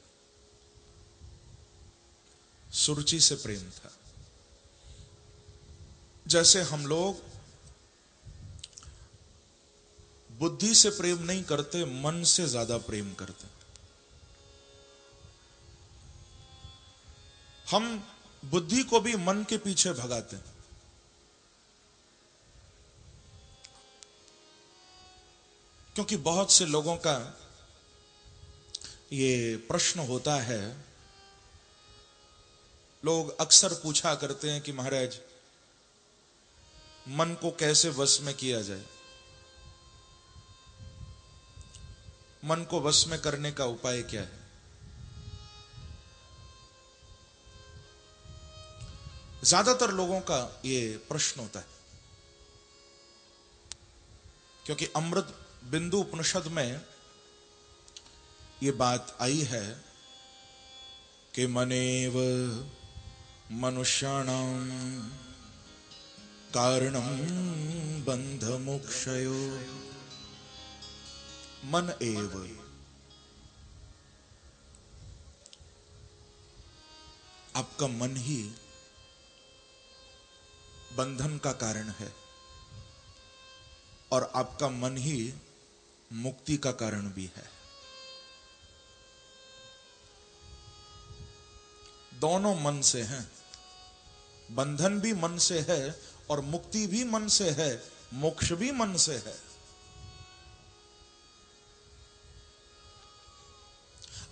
सुरुचि से प्रेम था। जैसे हम लोग बुद्धि से प्रेम नहीं करते, मन से ज्यादा प्रेम करते। हम बुद्धि को भी मन के पीछे भगाते हैं। क्योंकि बहुत से लोगों का ये प्रश्न होता है, लोग अक्सर पूछा करते हैं कि महाराज, मन को कैसे वश में किया जाए, मन को वश में करने का उपाय क्या है। ज्यादातर लोगों का ये प्रश्न होता है, क्योंकि अमृत बिंदु उपनिषद में ये बात आई है कि मनेव मनुष्याणाम कारणं बंध मोक्षयो मन एव। आपका मन ही बंधन का कारण है और आपका मन ही मुक्ति का कारण भी है। दोनों मन से हैं। बंधन भी मन से है और मुक्ति भी मन से है, मोक्ष भी मन से है।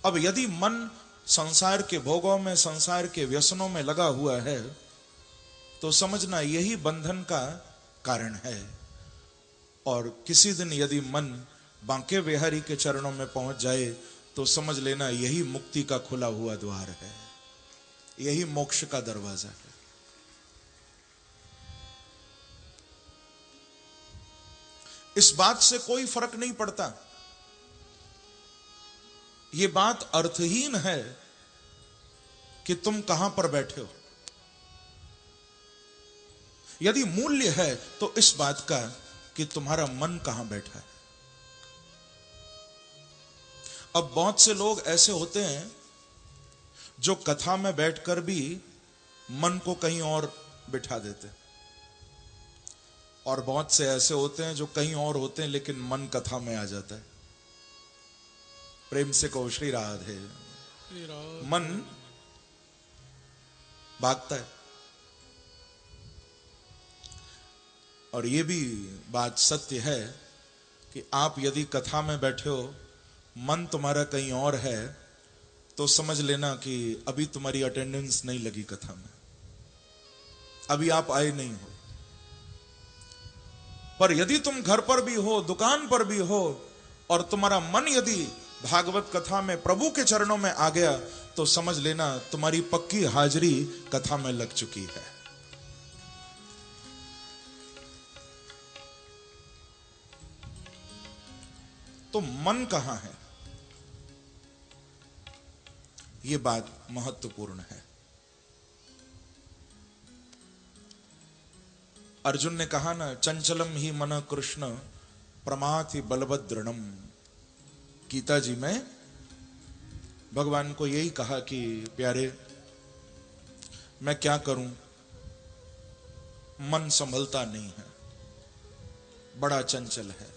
अब यदि मन संसार के भोगों में, संसार के व्यसनों में लगा हुआ है तो समझना यही बंधन का कारण है। और किसी दिन यदि मन बांके बिहारी के चरणों में पहुंच जाए तो समझ लेना यही मुक्ति का खुला हुआ द्वार है, यही मोक्ष का दरवाजा है। इस बात से कोई फर्क नहीं पड़ता, यह बात अर्थहीन है कि तुम कहां पर बैठे हो। यदि मूल्य है तो इस बात का कि तुम्हारा मन कहां बैठा है। अब बहुत से लोग ऐसे होते हैं जो कथा में बैठकर भी मन को कहीं और बिठा देते, और बहुत से ऐसे होते हैं जो कहीं और होते हैं लेकिन मन कथा में आ जाता है। प्रेम से कहो श्री राधे। मन भागता है। और यह भी बात सत्य है कि आप यदि कथा में बैठे हो, मन तुम्हारा कहीं और है, तो समझ लेना कि अभी तुम्हारी अटेंडेंस नहीं लगी कथा में, अभी आप आए नहीं हो। पर यदि तुम घर पर भी हो, दुकान पर भी हो, और तुम्हारा मन यदि भागवत कथा में प्रभु के चरणों में आ गया, तो समझ लेना तुम्हारी पक्की हाजिरी कथा में लग चुकी है। तो मन कहां है, यह बात महत्वपूर्ण है। अर्जुन ने कहा ना, चंचलम ही मन कृष्ण प्रमाथि बलभद्रणम। गीता जी में भगवान को यही कहा कि प्यारे, मैं क्या करूं, मन संभलता नहीं है, बड़ा चंचल है।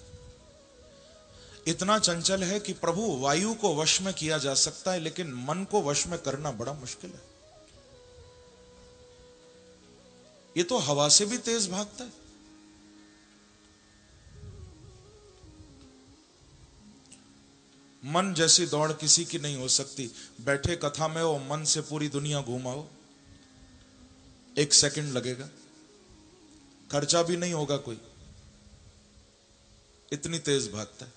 इतना चंचल है कि प्रभु वायु को वश में किया जा सकता है, लेकिन मन को वश में करना बड़ा मुश्किल है। ये तो हवा से भी तेज भागता है। मन जैसी दौड़ किसी की नहीं हो सकती। बैठे कथा में हो, मन से पूरी दुनिया घुमाओ, 1 सेकंड लगेगा, खर्चा भी नहीं होगा कोई, इतनी तेज भागता है।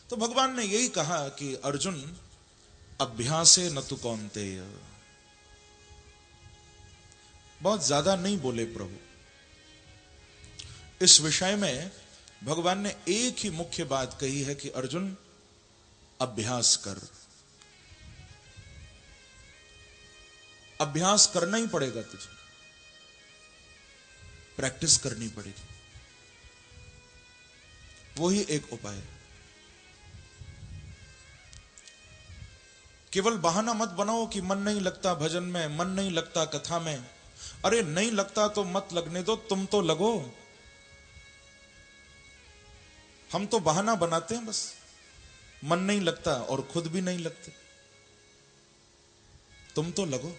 तो भगवान ने यही कहा कि अर्जुन, अभ्यासे न तु कौन्तेय। बहुत ज्यादा नहीं बोले प्रभु। इस विषय में भगवान ने एक ही मुख्य बात कही है कि अर्जुन, अभ्यास कर। अभ्यास करना ही पड़ेगा तुझे, प्रैक्टिस करनी पड़ेगी, वही एक उपाय है। केवल बहाना मत बनाओ कि मन नहीं लगता भजन में, मन नहीं लगता कथा में। अरे नहीं लगता तो मत लगने दो, तुम तो लगो। हम तो बहाना बनाते हैं बस, मन नहीं लगता और खुद भी नहीं लगते। तुम तो लगो।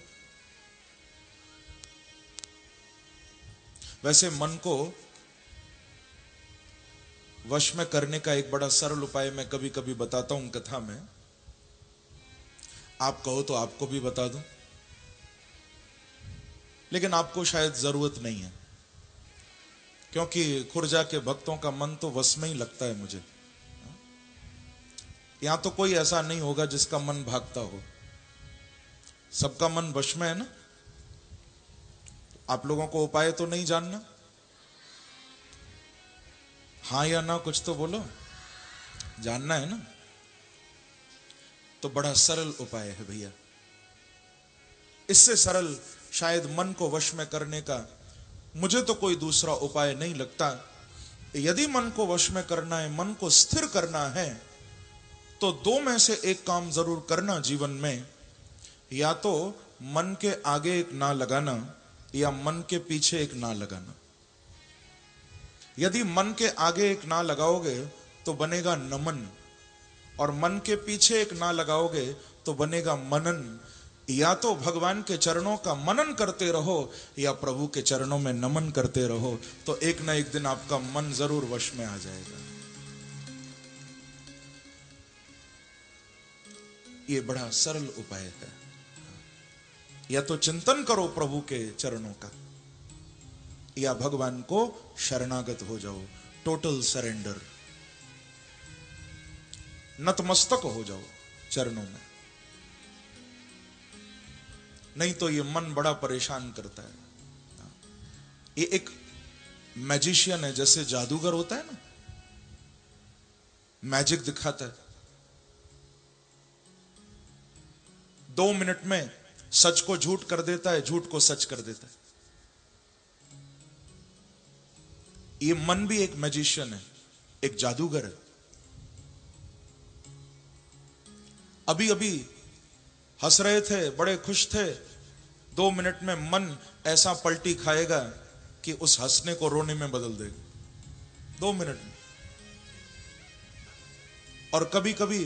वैसे मन को वश में करने का एक बड़ा सरल उपाय मैं कभी कभी बताता हूं कथा में। आप कहो तो आपको भी बता दूं, लेकिन आपको शायद जरूरत नहीं है, क्योंकि खुर्जा के भक्तों का मन तो वश में ही लगता है मुझे। यहां तो कोई ऐसा नहीं होगा जिसका मन भागता हो, सबका मन वश में है ना। आप लोगों को उपाय तो नहीं जानना? हां या ना कुछ तो बोलो, जानना है ना। तो बड़ा सरल उपाय है भैया, इससे सरल शायद मन को वश में करने का मुझे तो कोई दूसरा उपाय नहीं लगता। यदि मन को वश में करना है, मन को स्थिर करना है, तो दो में से एक काम जरूर करना जीवन में। या तो मन के आगे एक ना लगाना या मन के पीछे एक ना लगाना। यदि मन के आगे एक ना लगाओगे तो बनेगा नमन, और मन के पीछे एक ना लगाओगे तो बनेगा मनन। या तो भगवान के चरणों का मनन करते रहो या प्रभु के चरणों में नमन करते रहो, तो एक ना एक दिन आपका मन जरूर वश में आ जाएगा। ये बड़ा सरल उपाय है। या तो चिंतन करो प्रभु के चरणों का, या भगवान को शरणागत हो जाओ, टोटल सरेंडर, नतमस्तक हो जाओ चरणों में। नहीं तो ये मन बड़ा परेशान करता है। ये एक मैजिशियन है, जैसे जादूगर होता है ना, मैजिक दिखाता है। 2 मिनट में सच को झूठ कर देता है, झूठ को सच कर देता है। ये मन भी एक मैजिशियन है, एक जादूगर है। अभी अभी हंस रहे थे, बड़े खुश थे, 2 मिनट में मन ऐसा पलटी खाएगा कि उस हंसने को रोने में बदल देगा 2 मिनट में। और कभी कभी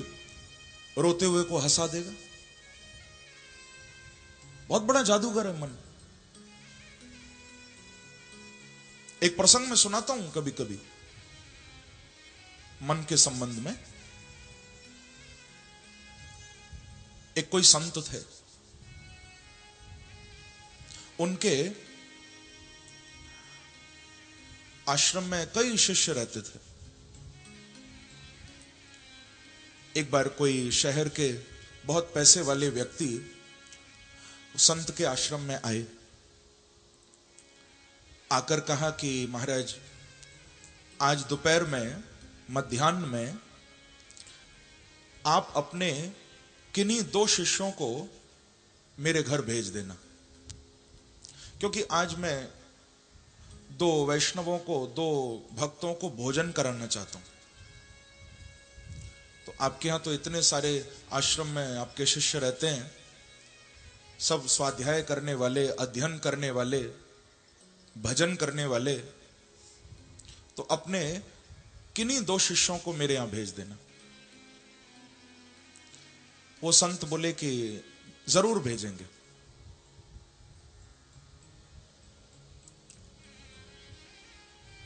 रोते हुए को हंसा देगा। बहुत बड़ा जादूगर है मन। एक प्रसंग में सुनाता हूं कभी कभी मन के संबंध में। एक कोई संत थे, उनके आश्रम में कई शिष्य रहते थे। एक बार कोई शहर के बहुत पैसे वाले व्यक्ति संत के आश्रम में आए, आकर कहा कि महाराज, आज दोपहर में, मध्याह्न में आप अपने किन्हीं 2 शिष्यों को मेरे घर भेज देना, क्योंकि आज मैं 2 वैष्णवों को, 2 भक्तों को भोजन कराना चाहता हूं। तो आपके यहां तो इतने सारे आश्रम में आपके शिष्य रहते हैं, सब स्वाध्याय करने वाले, अध्ययन करने वाले, भजन करने वाले, तो अपने किन्हीं 2 शिष्यों को मेरे यहां भेज देना। वो संत बोले कि जरूर भेजेंगे।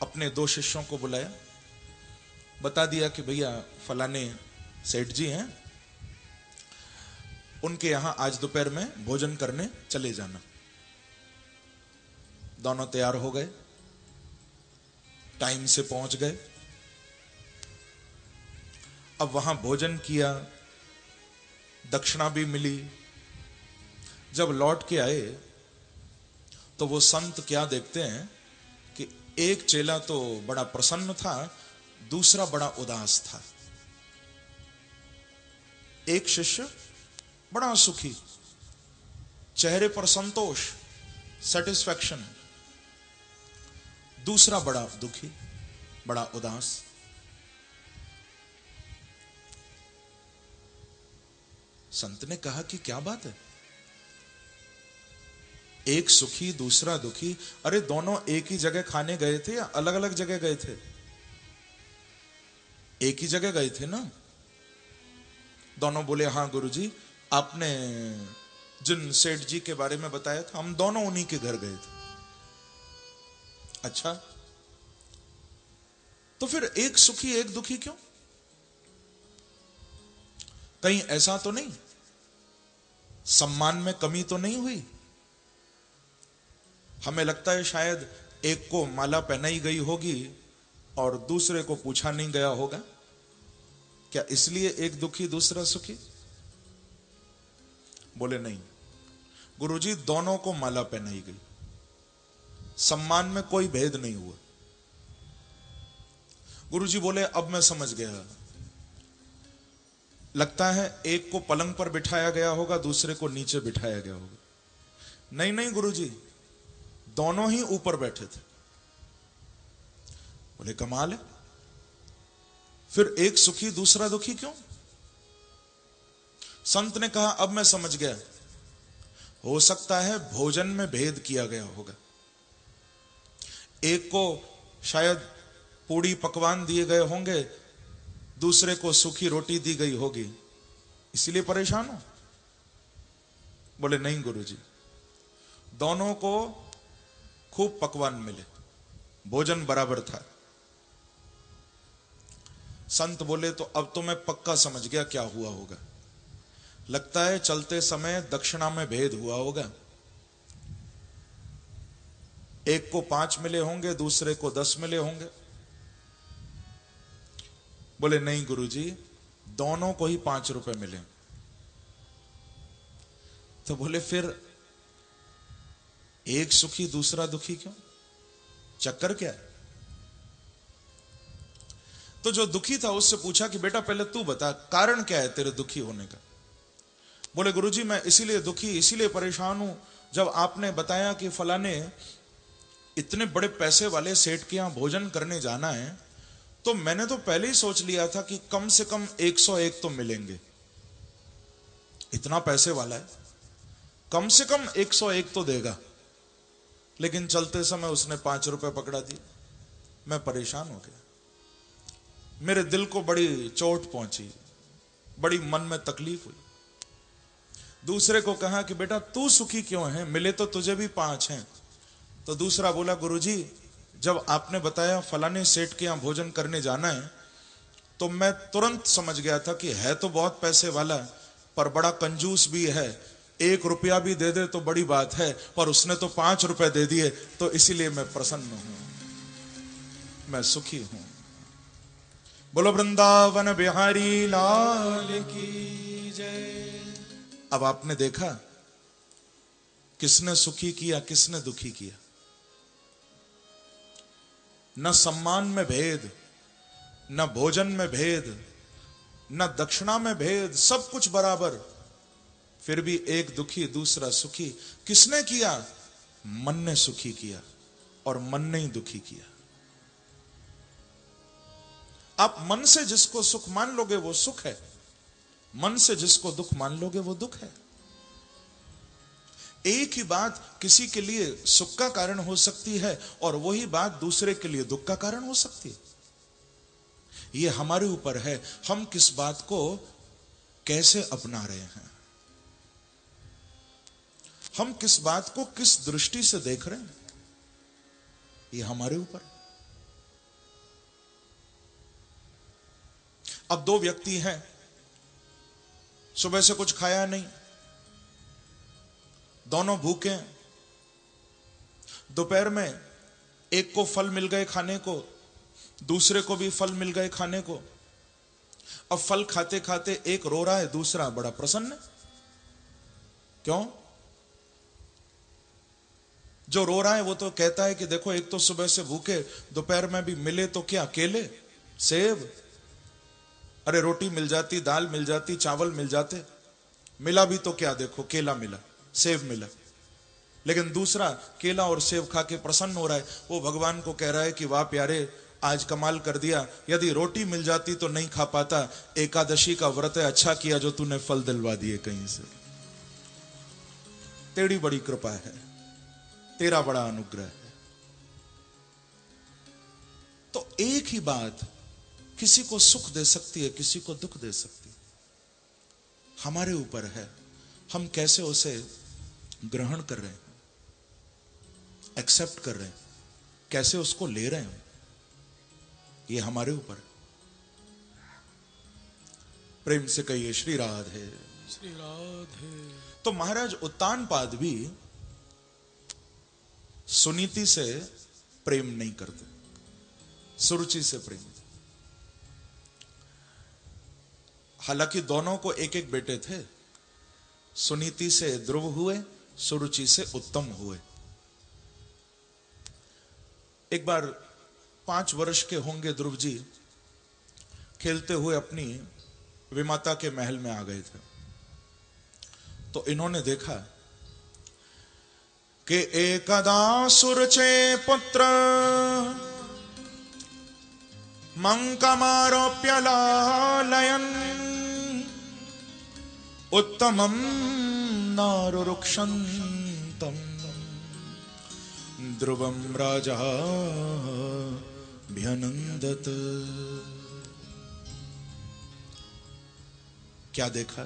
अपने 2 शिष्यों को बुलाया, बता दिया कि भैया फलाने सेठ जी हैं, उनके यहां आज दोपहर में भोजन करने चले जाना। दोनों तैयार हो गए, टाइम से पहुंच गए। अब वहां भोजन किया, दक्षिणा भी मिली। जब लौट के आए तो वो संत क्या देखते हैं कि एक चेला तो बड़ा प्रसन्न था, दूसरा बड़ा उदास था। एक शिष्य बड़ा सुखी, चेहरे पर संतोष, सेटिस्फैक्शन। दूसरा बड़ा दुखी, बड़ा उदास। संत ने कहा कि क्या बात है, एक सुखी दूसरा दुखी। अरे दोनों एक ही जगह खाने गए थे या अलग अलग जगह गए थे? एक ही जगह गए थे ना। दोनों बोले हां गुरुजी, आपने जिन सेठ जी के बारे में बताया था, हम दोनों उन्हीं के घर गए थे। अच्छा, तो फिर एक सुखी एक दुखी क्यों? कहीं ऐसा तो नहीं, सम्मान में कमी तो नहीं हुई? हमें लगता है शायद एक को माला पहनाई गई होगी और दूसरे को पूछा नहीं गया होगा। क्या इसलिए एक दुखी दूसरा सुखी? बोले नहीं गुरुजी, दोनों को माला पहनाई गई, सम्मान में कोई भेद नहीं हुआ। गुरुजी बोले अब मैं समझ गया, लगता है एक को पलंग पर बिठाया गया होगा, दूसरे को नीचे बिठाया गया होगा। नहीं नहीं गुरुजी, दोनों ही ऊपर बैठे थे। बोले कमाल है, फिर एक सुखी दूसरा दुखी क्यों? संत ने कहा अब मैं समझ गया, हो सकता है भोजन में भेद किया गया होगा। एक को शायद पूड़ी पकवान दिए गए होंगे, दूसरे को सूखी रोटी दी गई होगी, इसलिए परेशान हो। बोले नहीं गुरुजी, दोनों को खूब पकवान मिले, भोजन बराबर था। संत बोले तो अब तो मैं पक्का समझ गया क्या हुआ होगा। लगता है चलते समय दक्षिणा में भेद हुआ होगा। एक को 5 मिले होंगे, दूसरे को 10 मिले होंगे। बोले नहीं गुरुजी, दोनों को ही 5 रुपए मिले। तो बोले फिर एक सुखी दूसरा दुखी क्यों? चक्कर क्या है? तो जो दुखी था उससे पूछा कि बेटा पहले तू बता, कारण क्या है तेरे दुखी होने का? बोले गुरुजी मैं इसीलिए दुखी, इसीलिए परेशान हूं, जब आपने बताया कि फलाने इतने बड़े पैसे वाले सेठ के यहां भोजन करने जाना है, तो मैंने तो पहले ही सोच लिया था कि कम से कम 101 तो मिलेंगे। इतना पैसे वाला है, कम से कम 101 तो देगा। लेकिन चलते समय उसने 5 रुपए पकड़ा दिए। मैं परेशान हो गया, मेरे दिल को बड़ी चोट पहुंची, बड़ी मन में तकलीफ हुई। दूसरे को कहा कि बेटा तू सुखी क्यों है, मिले तो तुझे भी 5 हैं। तो दूसरा बोला गुरुजी, जब आपने बताया फलाने सेठ के यहां भोजन करने जाना है, तो मैं तुरंत समझ गया था कि है तो बहुत पैसे वाला, पर बड़ा कंजूस भी है। 1 रुपया भी दे दे तो बड़ी बात है, पर उसने तो 5 रुपए दे दिए, तो इसीलिए मैं प्रसन्न हूं, मैं सुखी हूं। बोलो वृंदावन बिहारी लाल की जय। अब आपने देखा किसने सुखी किया, किसने दुखी किया। न सम्मान में भेद, न भोजन में भेद, न दक्षिणा में भेद, सब कुछ बराबर, फिर भी एक दुखी दूसरा सुखी। किसने किया? मन ने सुखी किया और मन ने ही दुखी किया। आप मन से जिसको सुख मान लोगे वो सुख है, मन से जिसको दुख मान लोगे वो दुख है। एक ही बात किसी के लिए सुख का कारण हो सकती है और वही बात दूसरे के लिए दुख का कारण हो सकती है। यह हमारे ऊपर है, हम किस बात को कैसे अपना रहे हैं, हम किस बात को किस दृष्टि से देख रहे हैं, यह हमारे ऊपर है। अब 2 व्यक्ति हैं, सुबह से कुछ खाया नहीं, दोनों भूखे हैं। दोपहर में एक को फल मिल गए खाने को, दूसरे को भी फल मिल गए खाने को। अब फल खाते खाते एक रो रहा है, दूसरा बड़ा प्रसन्न है। क्यों? जो रो रहा है वो तो कहता है कि देखो एक तो सुबह से भूखे, दोपहर में भी मिले तो क्या, केले, सेब, अरे रोटी मिल जाती, दाल मिल जाती, चावल मिल जाते, मिला भी तो क्या, देखो केला मिला, सेब मिला। लेकिन दूसरा केला और सेब खा के प्रसन्न हो रहा है, वो भगवान को कह रहा है कि वाह प्यारे, आज कमाल कर दिया, यदि रोटी मिल जाती तो नहीं खा पाता, एकादशी का व्रत है, अच्छा किया जो तूने फल दिलवा दिए कहीं से, तेरी बड़ी कृपा है, तेरा बड़ा अनुग्रह है। तो एक ही बात किसी को सुख दे सकती है, किसी को दुख दे सकती है। हमारे ऊपर है, हम कैसे उसे ग्रहण कर रहे हैं, एक्सेप्ट कर रहे हैं, कैसे उसको ले रहे हैं, ये हमारे ऊपर है। प्रेम से कहिए श्री राधे, श्री राधे। तो महाराज उत्तानपाद भी सुनीति से प्रेम नहीं करते, सुरुचि से प्रेम। हालांकि दोनों को एक एक बेटे थे, सुनीति से ध्रुव हुए, सुरुचि से उत्तम हुए। एक बार 5 वर्ष के होंगे ध्रुव जी, खेलते हुए अपनी विमाता के महल में आ गए थे। तो इन्होंने देखा कि एकदा सुरचे पुत्र मंकमारोप्य लालयन् उत्तमं नारुरुक्षन्तम् ध्रुवं राजा भ्यनंदत। क्या देखा?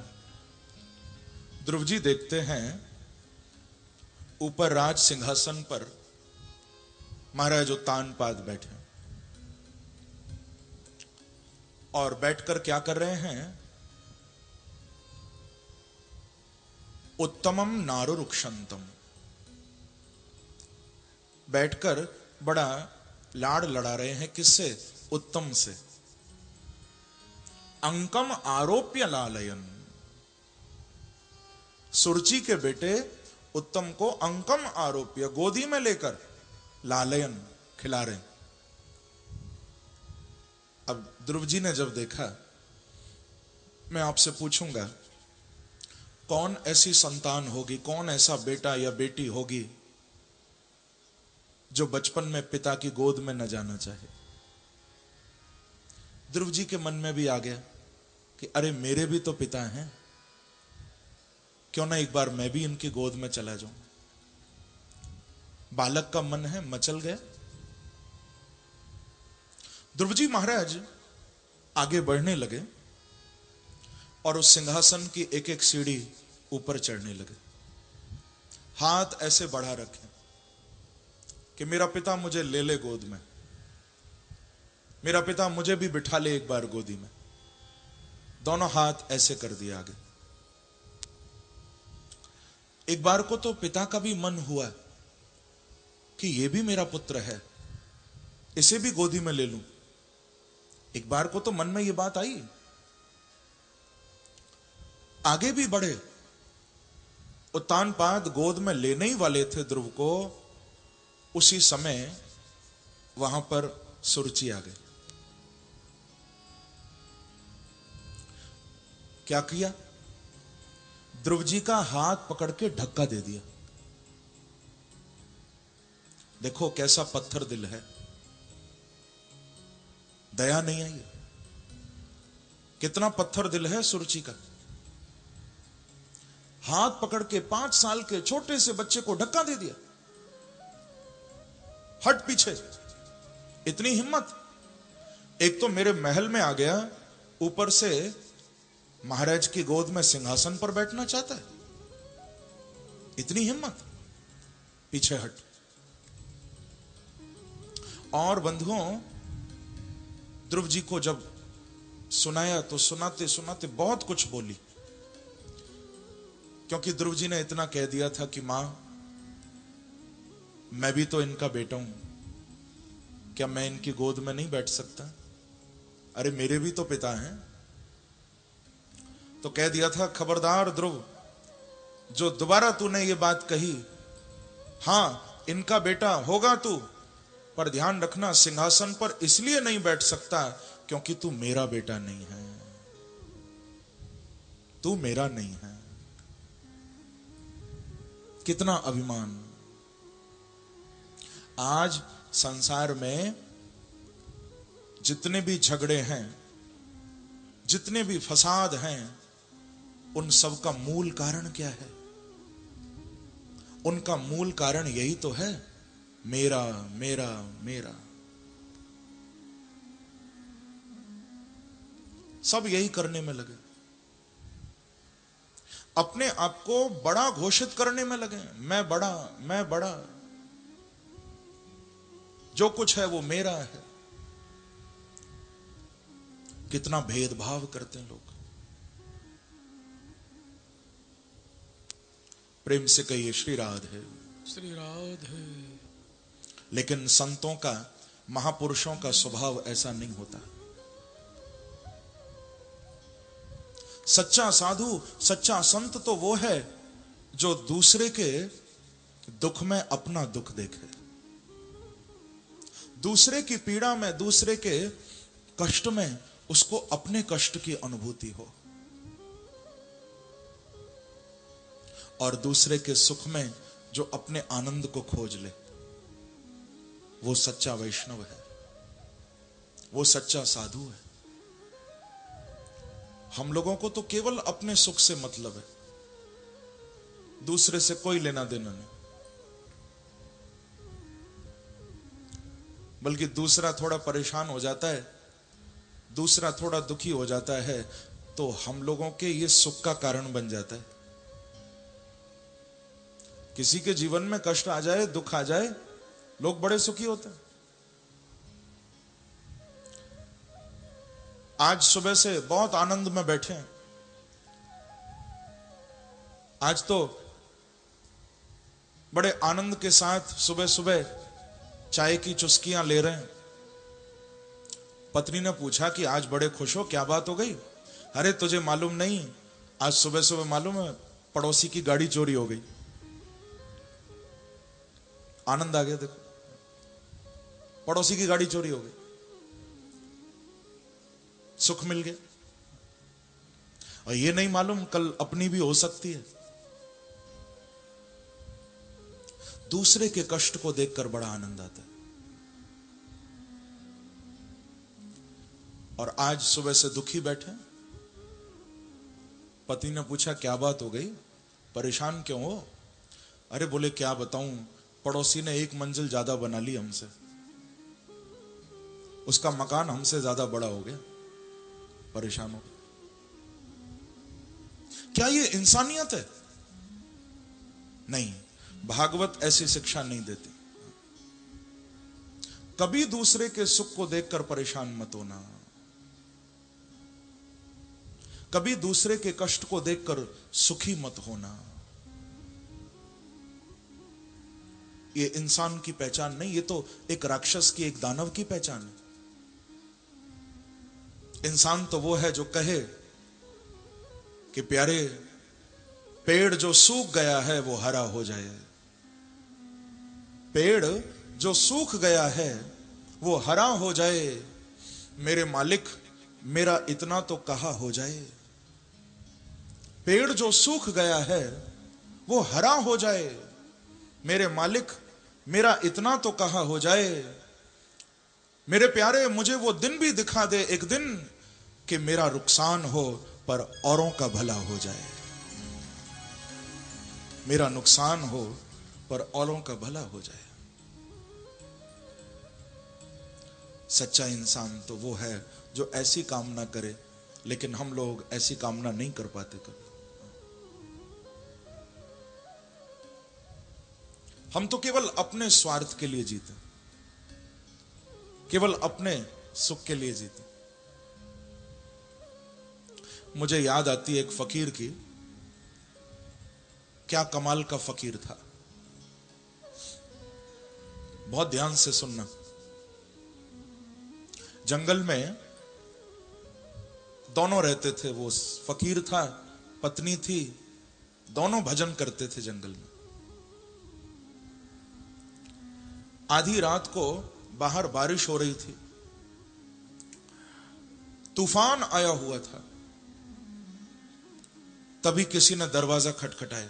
ध्रुव जी देखते हैं ऊपर राज सिंहासन पर महाराज उत्तानपाद बैठे और बैठकर क्या कर रहे हैं? उत्तमम नारुरुक्षन्तम, बैठकर बड़ा लाड़ लड़ा रहे हैं। किससे? उत्तम से। अंकम आरोप्य लालयन, सुरुचि के बेटे उत्तम को अंकम आरोप्य, गोदी में लेकर लालयन, खिला रहे। अब ध्रुव जी ने जब देखा, मैं आपसे पूछूंगा कौन ऐसी संतान होगी, कौन ऐसा बेटा या बेटी होगी जो बचपन में पिता की गोद में न जाना चाहे? ध्रुव जी के मन में भी आ गया कि अरे मेरे भी तो पिता हैं, क्यों ना एक बार मैं भी इनकी गोद में चला जाऊं। बालक का मन है, मचल गया। ध्रुव जी महाराज आगे बढ़ने लगे और उस सिंहासन की एक एक सीढ़ी ऊपर चढ़ने लगे। हाथ ऐसे बढ़ा रखे कि मेरा पिता मुझे ले ले गोद में, मेरा पिता मुझे भी बिठा ले एक बार गोदी में। दोनों हाथ ऐसे कर दिया आगे। एक बार को तो पिता का भी मन हुआ कि ये भी मेरा पुत्र है, इसे भी गोदी में ले लूं। एक बार को तो मन में ये बात आई। आगे भी बढ़े। उत्तानपाद गोद में लेने ही वाले थे ध्रुव को, उसी समय वहां पर सुरुचि आ गई। क्या किया? ध्रुव जी का हाथ पकड़ के धक्का दे दिया। देखो कैसा पत्थर दिल है, दया नहीं आई। कितना पत्थर दिल है सुरुचि का। हाथ पकड़ के 5 साल के छोटे से बच्चे को धक्का दे दिया। हट पीछे। इतनी हिम्मत! एक तो मेरे महल में आ गया, ऊपर से महाराज की गोद में सिंहासन पर बैठना चाहता है। इतनी हिम्मत! पीछे हट। और बंधुओं, ध्रुव जी को जब सुनाया तो सुनाते सुनाते बहुत कुछ बोली, क्योंकि ध्रुव जी ने इतना कह दिया था कि मां, मैं भी तो इनका बेटा हूं, क्या मैं इनकी गोद में नहीं बैठ सकता? अरे मेरे भी तो पिता हैं। तो कह दिया था, खबरदार ध्रुव, जो दोबारा तूने ये बात कही, हां इनका बेटा होगा तू, पर ध्यान रखना सिंहासन पर इसलिए नहीं बैठ सकता क्योंकि तू मेरा बेटा नहीं है, तू मेरा नहीं है। कितना अभिमान! आज संसार में जितने भी झगड़े हैं, जितने भी फसाद हैं, उन सब का मूल कारण क्या है? उनका मूल कारण यही तो है, मेरा मेरा मेरा। सब यही करने में लगे, अपने आप को बड़ा घोषित करने में लगे। मैं बड़ा, मैं बड़ा, जो कुछ है वो मेरा है। कितना भेदभाव करते हैं लोग। प्रेम से कहिए श्री राधे, श्री राधे। लेकिन संतों का, महापुरुषों का स्वभाव ऐसा नहीं होता। सच्चा साधु, सच्चा संत तो वो है जो दूसरे के दुख में अपना दुख देखे, दूसरे की पीड़ा में, दूसरे के कष्ट में उसको अपने कष्ट की अनुभूति हो, और दूसरे के सुख में जो अपने आनंद को खोज ले, वो सच्चा वैष्णव है, वो सच्चा साधु है। हम लोगों को तो केवल अपने सुख से मतलब है, दूसरे से कोई लेना देना नहीं। बल्कि दूसरा थोड़ा परेशान हो जाता है, दूसरा थोड़ा दुखी हो जाता है, तो हम लोगों के ये सुख का कारण बन जाता है। किसी के जीवन में कष्ट आ जाए, दुख आ जाए, लोग बड़े सुखी होते हैं। आज सुबह से बहुत आनंद में बैठे हैं, आज तो बड़े आनंद के साथ सुबह सुबह चाय की चुस्कियां ले रहे हैं। पत्नी ने पूछा कि आज बड़े खुश हो, क्या बात हो गई? अरे तुझे मालूम नहीं, आज सुबह सुबह मालूम है पड़ोसी की गाड़ी चोरी हो गई। आनंद आ गया, देखो पड़ोसी की गाड़ी चोरी हो गई, सुख मिल गया। और ये नहीं मालूम कल अपनी भी हो सकती है। दूसरे के कष्ट को देखकर बड़ा आनंद आता है। और आज सुबह से दुखी बैठे, पति ने पूछा क्या बात हो गई, परेशान क्यों हो? अरे बोले क्या बताऊं, पड़ोसी ने एक मंजिल ज्यादा बना ली हमसे, उसका मकान हमसे ज्यादा बड़ा हो गया, परेशान हो गया। क्या ये इंसानियत है? नहीं, भागवत ऐसी शिक्षा नहीं देती। कभी दूसरे के सुख को देखकर परेशान मत होना, कभी दूसरे के कष्ट को देखकर सुखी मत होना। ये इंसान की पहचान नहीं, ये तो एक राक्षस की, एक दानव की पहचान है। इंसान तो वो है जो कहे कि प्यारे पेड़ जो सूख गया है वो हरा हो जाए, पेड़ जो सूख गया है वो हरा हो जाए, मेरे मालिक मेरा इतना तो कहा हो जाए। पेड़ जो सूख गया है वो हरा हो जाए, मेरे मालिक मेरा इतना तो कहा हो जाए। मेरे प्यारे मुझे वो दिन भी दिखा दे एक दिन कि मेरा नुकसान हो पर औरों का भला हो जाए, मेरा नुकसान हो पर औरों का भला हो जाए। सच्चा इंसान तो वो है जो ऐसी कामना करे, लेकिन हम लोग ऐसी कामना नहीं कर पाते कभी। हम तो केवल अपने स्वार्थ के लिए जीते, केवल अपने सुख के लिए जीते। मुझे याद आती है एक फकीर की, क्या कमाल का फकीर था। बहुत ध्यान से सुनना। जंगल में दोनों रहते थे, वो फकीर था, पत्नी थी, दोनों भजन करते थे जंगल में। आधी रात को बाहर बारिश हो रही थी, तूफान आया हुआ था। तभी किसी ने दरवाजा खटखटाया।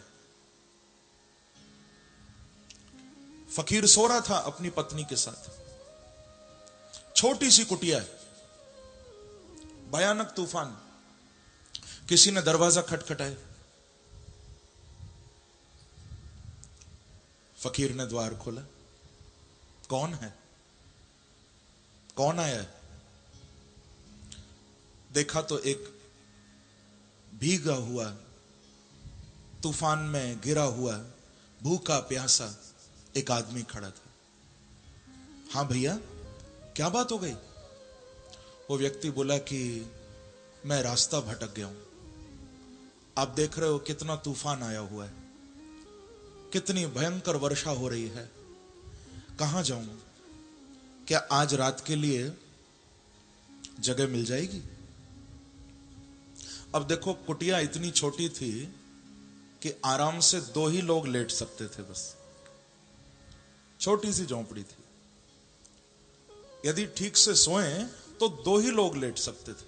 फकीर सो रहा था अपनी पत्नी के साथ, छोटी सी कुटिया है, भयानक तूफान। किसी ने दरवाजा खटखटाया, फकीर ने द्वार खोला। कौन है? कौन आया है? देखा तो एक भीगा हुआ, तूफान में गिरा हुआ, भूखा प्यासा एक आदमी खड़ा था। हां भैया, क्या बात हो गई? वो व्यक्ति बोला कि मैं रास्ता भटक गया हूं। आप देख रहे हो कितना तूफान आया हुआ है, कितनी भयंकर वर्षा हो रही है, कहां जाऊं? क्या आज रात के लिए जगह मिल जाएगी? अब देखो, कुटिया इतनी छोटी थी कि आराम से 2 ही लोग लेट सकते थे, बस छोटी सी झोंपड़ी थी। यदि ठीक से सोएं तो 2 ही लोग लेट सकते थे।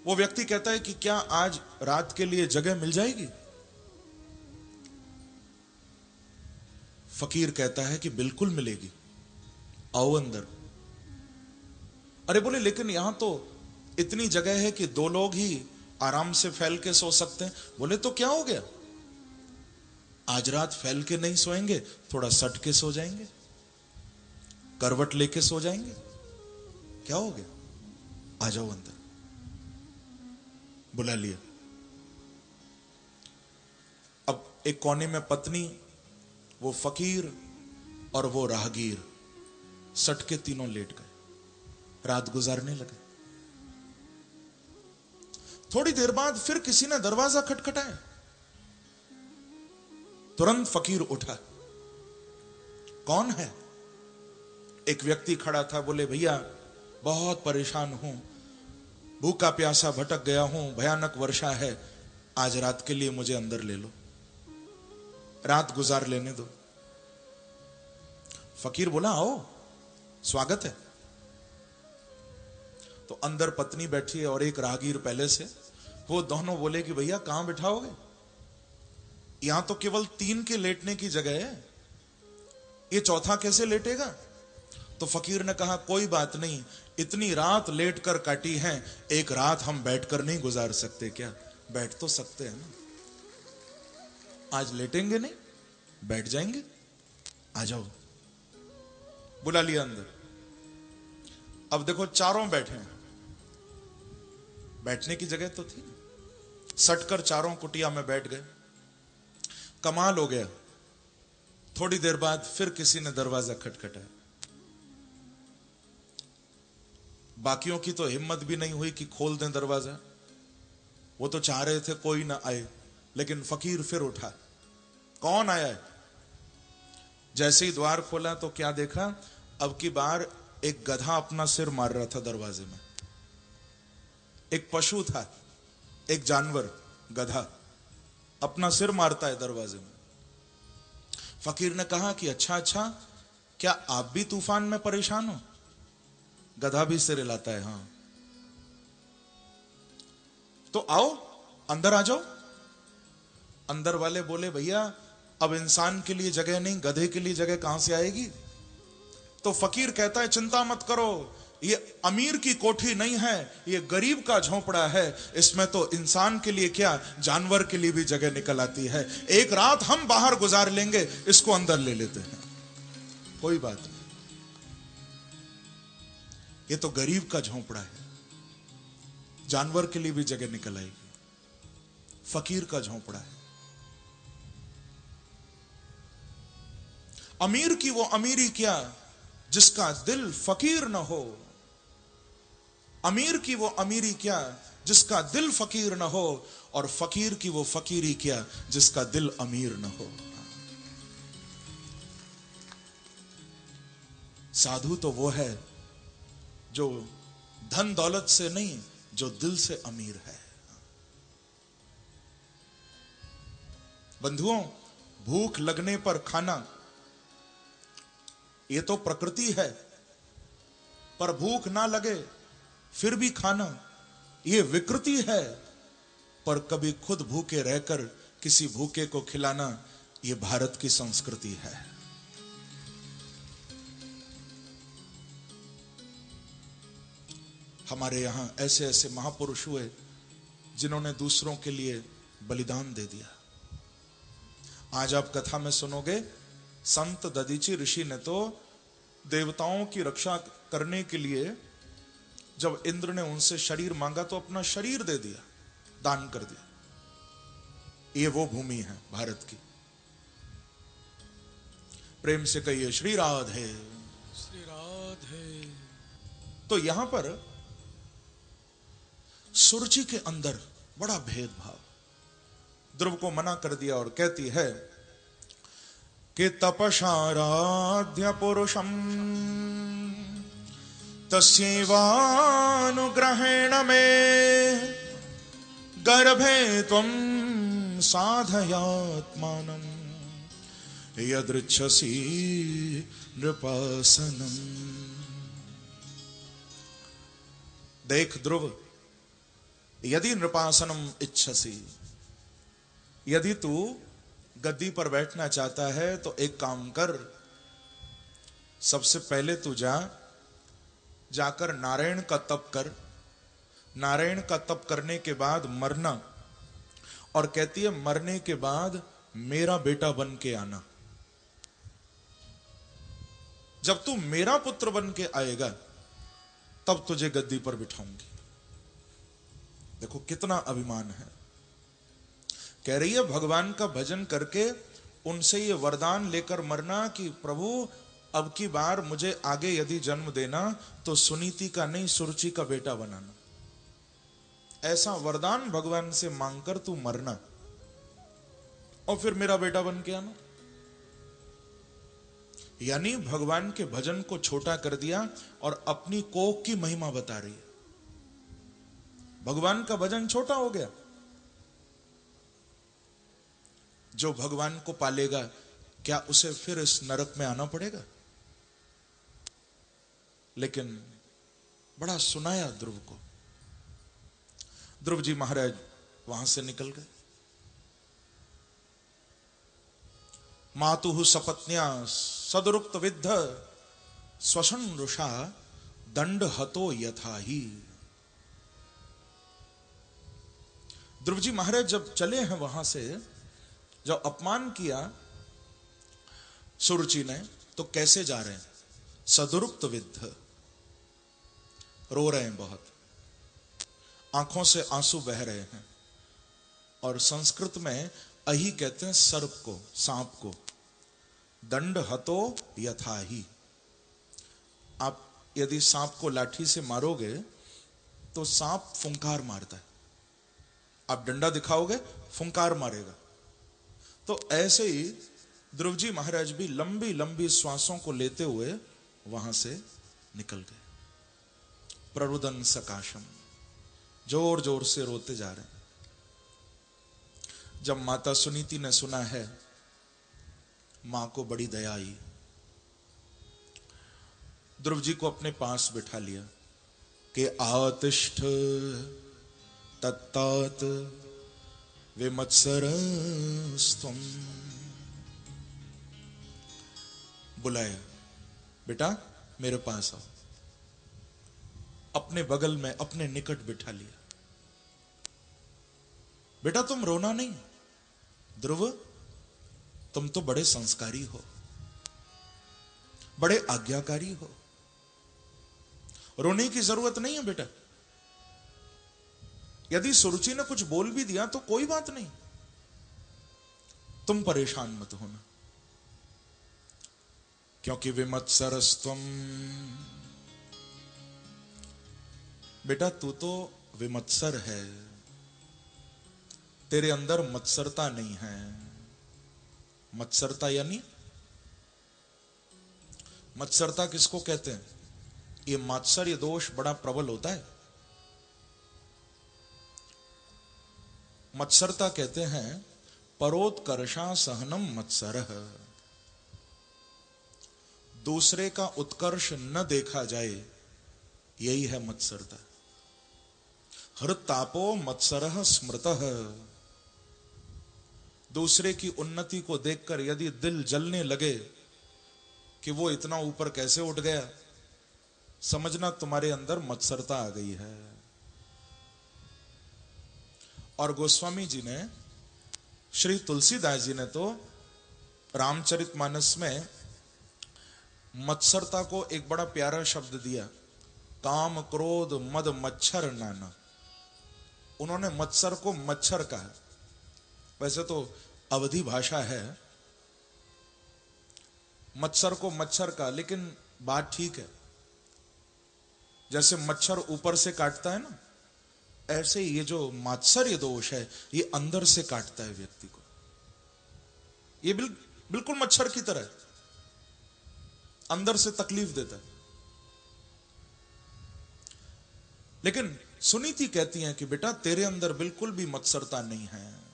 वो व्यक्ति कहता है कि क्या आज रात के लिए जगह मिल जाएगी? फकीर कहता है कि बिल्कुल मिलेगी, आओ अंदर। अरे बोले लेकिन यहां तो इतनी जगह है कि दो लोग ही आराम से फैल के सो सकते हैं। बोले तो क्या हो गया, आज रात फैल के नहीं सोएंगे, थोड़ा सट के सो जाएंगे, करवट लेके सो जाएंगे, क्या हो गया, आ जाओ अंदर। बुला लिया। अब एक कोने में पत्नी, वो फकीर और वो राहगीर सट के तीनों लेट गए, रात गुजारने लगे। थोड़ी देर बाद फिर किसी ने दरवाजा खटखटाया। तुरंत फकीर उठा। कौन है? एक व्यक्ति खड़ा था। बोले भैया बहुत परेशान हूं, भूखा प्यासा भटक गया हूं, भयानक वर्षा है, आज रात के लिए मुझे अंदर ले लो, रात गुजार लेने दो। फकीर बोला आओ, स्वागत है। तो अंदर पत्नी बैठी है और एक राहगीर पहले से। वो दोनों बोले कि भैया कहां बिठाओगे, यहां तो केवल 3 के लेटने की जगह है, ये चौथा कैसे लेटेगा? तो फकीर ने कहा कोई बात नहीं, इतनी रात लेट कर काटी है, एक रात हम बैठकर नहीं गुजार सकते क्या? बैठ तो सकते हैं ना, आज लेटेंगे नहीं, बैठ जाएंगे, आ जाओ। बुला लिया अंदर। अब देखो चारों बैठे हैं, बैठने की जगह तो थी, सटकर चारों कुटिया में बैठ गए। कमाल हो गया। थोड़ी देर बाद फिर किसी ने दरवाजा खटखटाया। बाकियों की तो हिम्मत भी नहीं हुई कि खोल दें दरवाजा, वो तो चाह रहे थे कोई ना आए, लेकिन फकीर फिर उठा। कौन आया है? जैसे ही द्वार खोला तो क्या देखा, अब की बार एक गधा अपना सिर मार रहा था दरवाजे में। एक पशु था, एक जानवर, गधा अपना सिर मारता है दरवाजे में। फकीर ने कहा कि अच्छा, क्या आप भी तूफान में परेशान हो? गधा भी सिर हिलाता है। हां, तो आओ अंदर आ जाओ। अंदर वाले बोले भैया अब इंसान के लिए जगह नहीं, गधे के लिए जगह कहां से आएगी? तो फकीर कहता है चिंता मत करो, ये अमीर की कोठी नहीं है, ये गरीब का झोंपड़ा है, इसमें तो इंसान के लिए क्या, जानवर के लिए भी जगह निकल आती है, एक रात हम बाहर गुजार लेंगे, इसको अंदर ले लेते हैं, कोई बात नहीं, ये तो गरीब का झोंपड़ा है, जानवर के लिए भी जगह निकल आएगी, फकीर का झोंपड़ा है। अमीर की वो अमीरी क्या जिसका दिल फकीर न हो, अमीर की वो अमीरी क्या जिसका दिल फकीर न हो, और फकीर की वो फकीरी क्या जिसका दिल अमीर न हो। साधु तो वो है जो धन दौलत से नहीं, जो दिल से अमीर है। बंधुओं, भूख लगने पर खाना ये तो प्रकृति है, पर भूख ना लगे फिर भी खाना ये विकृति है, पर कभी खुद भूखे रहकर किसी भूखे को खिलाना ये भारत की संस्कृति है। हमारे यहां ऐसे ऐसे महापुरुष हुए जिन्होंने दूसरों के लिए बलिदान दे दिया। आज आप कथा में सुनोगे, संत दधीची ऋषि ने तो देवताओं की रक्षा करने के लिए जब इंद्र ने उनसे शरीर मांगा तो अपना शरीर दे दिया, दान कर दिया। ये वो भूमि है भारत की। प्रेम से कहिए श्री राधे, श्री राधे। तो यहां पर सुरुचि के अंदर बड़ा भेदभाव, ध्रुव को मना कर दिया और कहती है कि तपसाराध्य पुरुषम तस्यैवानुग्रहेण में गर्भे त्वं साधयात्मानं यदृच्छसि नृपासनम्। देख ध्रुव, यदि नृपासनम इच्छसि, यदि तू गद्दी पर बैठना चाहता है तो एक काम कर, सबसे पहले तू जाकर नारायण का तप कर, नारायण का तप करने के बाद मरना, और कहती है मरने के बाद मेरा बेटा बन के आना। जब तू मेरा पुत्र बन के आएगा तब तुझे गद्दी पर बिठाऊंगी। देखो कितना अभिमान है। कह रही है भगवान का भजन करके उनसे ये वरदान लेकर मरना कि प्रभु अब की बार मुझे आगे यदि जन्म देना तो सुनीति का नहीं सुरुचि का बेटा बनाना। ऐसा वरदान भगवान से मांगकर तू मरना और फिर मेरा बेटा बन के आना। यानी भगवान के भजन को छोटा कर दिया और अपनी कोख की महिमा बता रही है। भगवान का भजन छोटा हो गया। जो भगवान को पालेगा क्या उसे फिर इस नरक में आना पड़ेगा? लेकिन बड़ा सुनाया ध्रुव को। ध्रुव जी महाराज वहां से निकल गए। मातुः सपत्न्या सदरुक्त विद्ध स्वशन रुषा दंड हतो यथा ही। ध्रुव जी महाराज जब चले हैं वहां से, जब अपमान किया सुरुचि ने, तो कैसे जा रहे हैं? सदरुक्त विद्ध, रो रहे हैं बहुत, आंखों से आंसू बह रहे हैं। और संस्कृत में अही कहते हैं सर्प को, सांप को। दंड हतो यथा ही। आप यदि सांप को लाठी से मारोगे तो सांप फुंकार मारता है, आप डंडा दिखाओगे फुंकार मारेगा। तो ऐसे ही ध्रुव जी महाराज भी लंबी लंबी श्वासों को लेते हुए वहां से निकल गए। प्ररुदन सकाशम, जोर जोर से रोते जा रहे हैं। जब माता सुनीति ने सुना है, मां को बड़ी दया आई। ध्रुव जी को अपने पास बिठा लिया कि आतिष्ठ तत्तात विमत्सरस्त्वम्। बुलाया, बेटा मेरे पास आओ। अपने बगल में अपने निकट बिठा लिया। बेटा तुम रोना नहीं। ध्रुव तुम तो बड़े संस्कारी हो, बड़े आज्ञाकारी हो, रोने की जरूरत नहीं है बेटा। यदि सुरुचि ने कुछ बोल भी दिया तो कोई बात नहीं, तुम परेशान मत होना, क्योंकि विमत्सरस्त्वम, बेटा तू तो विमत्सर है, तेरे अंदर मत्सरता नहीं है। मत्सरता यानी, मत्सरता किसको कहते हैं? ये मात्सर्य दोष बड़ा प्रबल होता है। मत्सरता कहते हैं परोत्कर्षा सहनम मत्सरः, दूसरे का उत्कर्ष न देखा जाए, यही है मत्सरता। हृतापो मत्सरः स्मृतः, दूसरे की उन्नति को देखकर यदि दिल जलने लगे कि वो इतना ऊपर कैसे उठ गया, समझना तुम्हारे अंदर मत्सरता आ गई है। और गोस्वामी जी ने, श्री तुलसीदास जी ने तो रामचरितमानस में मत्सरता को एक बड़ा प्यारा शब्द दिया, काम क्रोध मद मच्छर नाना। उन्होंने मत्सर को मच्छर कहा। वैसे तो अवधी भाषा है, मत्सर को मच्छर का, लेकिन बात ठीक है। जैसे मच्छर ऊपर से काटता है ना, ऐसे ये जो मात्सर्य दोष है ये अंदर से काटता है व्यक्ति को। ये बिल्कुल मच्छर की तरह अंदर से तकलीफ देता है। लेकिन सुनीति कहती हैं कि बेटा तेरे अंदर बिल्कुल भी मत्सरता नहीं है,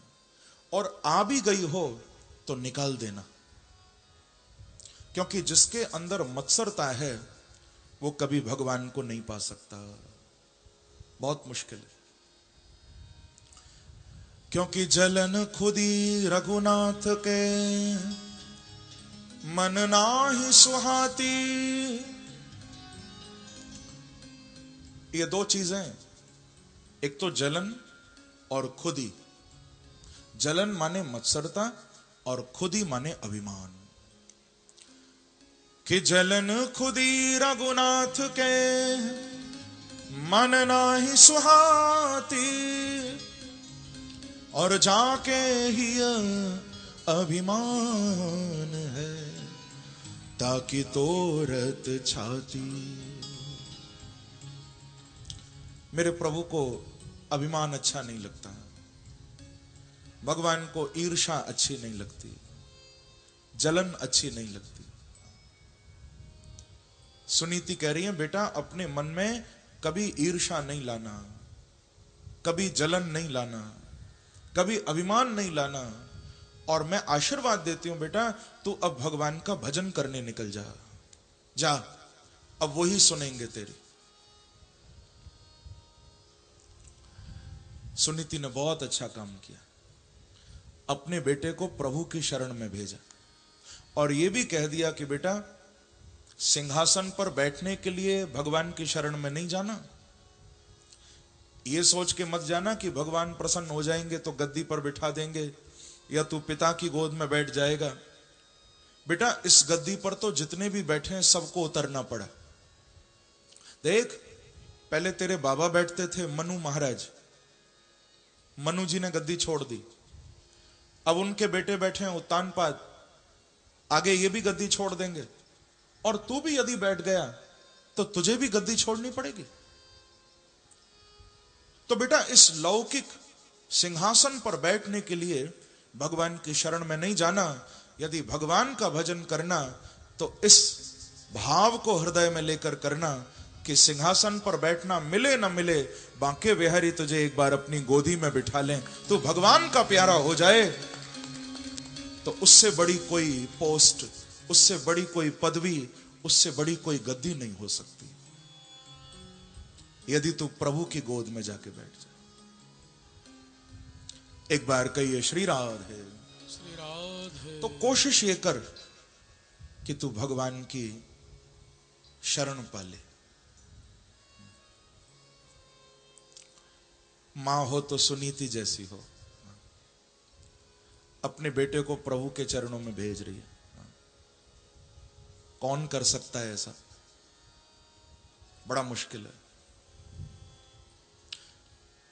और आ भी गई हो तो निकाल देना, क्योंकि जिसके अंदर मत्सरता है वो कभी भगवान को नहीं पा सकता, बहुत मुश्किल है। क्योंकि जलन खुदी रघुनाथ के मन नाहि सुहाती। ये दो चीजें, एक तो जलन और खुदी। जलन माने मत्सरता और खुदी माने अभिमान। कि जलन खुदी रघुनाथ के मन नाहि सुहाती, और जाके ही अभिमान है ताकि तोरत छाती। मेरे प्रभु को अभिमान अच्छा नहीं लगता, भगवान को ईर्ष्या अच्छी नहीं लगती, जलन अच्छी नहीं लगती। सुनीति कह रही है, बेटा अपने मन में कभी ईर्ष्या नहीं लाना, कभी जलन नहीं लाना, कभी अभिमान नहीं लाना। और मैं आशीर्वाद देती हूं, बेटा तू अब भगवान का भजन करने निकल जा, जा अब वही सुनेंगे तेरी। सुनीति ने बहुत अच्छा काम किया, अपने बेटे को प्रभु की शरण में भेजा और यह भी कह दिया कि बेटा सिंहासन पर बैठने के लिए भगवान की शरण में नहीं जाना। यह सोच के मत जाना कि भगवान प्रसन्न हो जाएंगे तो गद्दी पर बिठा देंगे या तू पिता की गोद में बैठ जाएगा। बेटा इस गद्दी पर तो जितने भी बैठे हैं सबको उतरना पड़ा। देख पहले तेरे बाबा बैठते थे मनु महाराज, मनु जी ने गद्दी छोड़ दी, अब उनके बेटे बैठे हैं उत्तानपाद, आगे ये भी गद्दी छोड़ देंगे और तू भी यदि बैठ गया तो तुझे भी गद्दी छोड़नी पड़ेगी। तो बेटा इस लौकिक सिंहासन पर बैठने के लिए भगवान की शरण में नहीं जाना। यदि भगवान का भजन करना तो इस भाव को हृदय में लेकर करना कि सिंहासन पर बैठना मिले न मिले, बांके बिहारी तुझे एक बार अपनी गोदी में बिठा लें, तो भगवान का प्यारा हो जाए। तो उससे बड़ी कोई पोस्ट, उससे बड़ी कोई पदवी, उससे बड़ी कोई गद्दी नहीं हो सकती यदि तू प्रभु की गोद में जाके बैठ जाए। एक बार कहिए श्री राधे, श्री राधे। तो कोशिश ये कर कि तू भगवान की शरण पाले। मां हो तो सुनीति जैसी हो, अपने बेटे को प्रभु के चरणों में भेज रही है। कौन कर सकता है ऐसा? बड़ा मुश्किल है।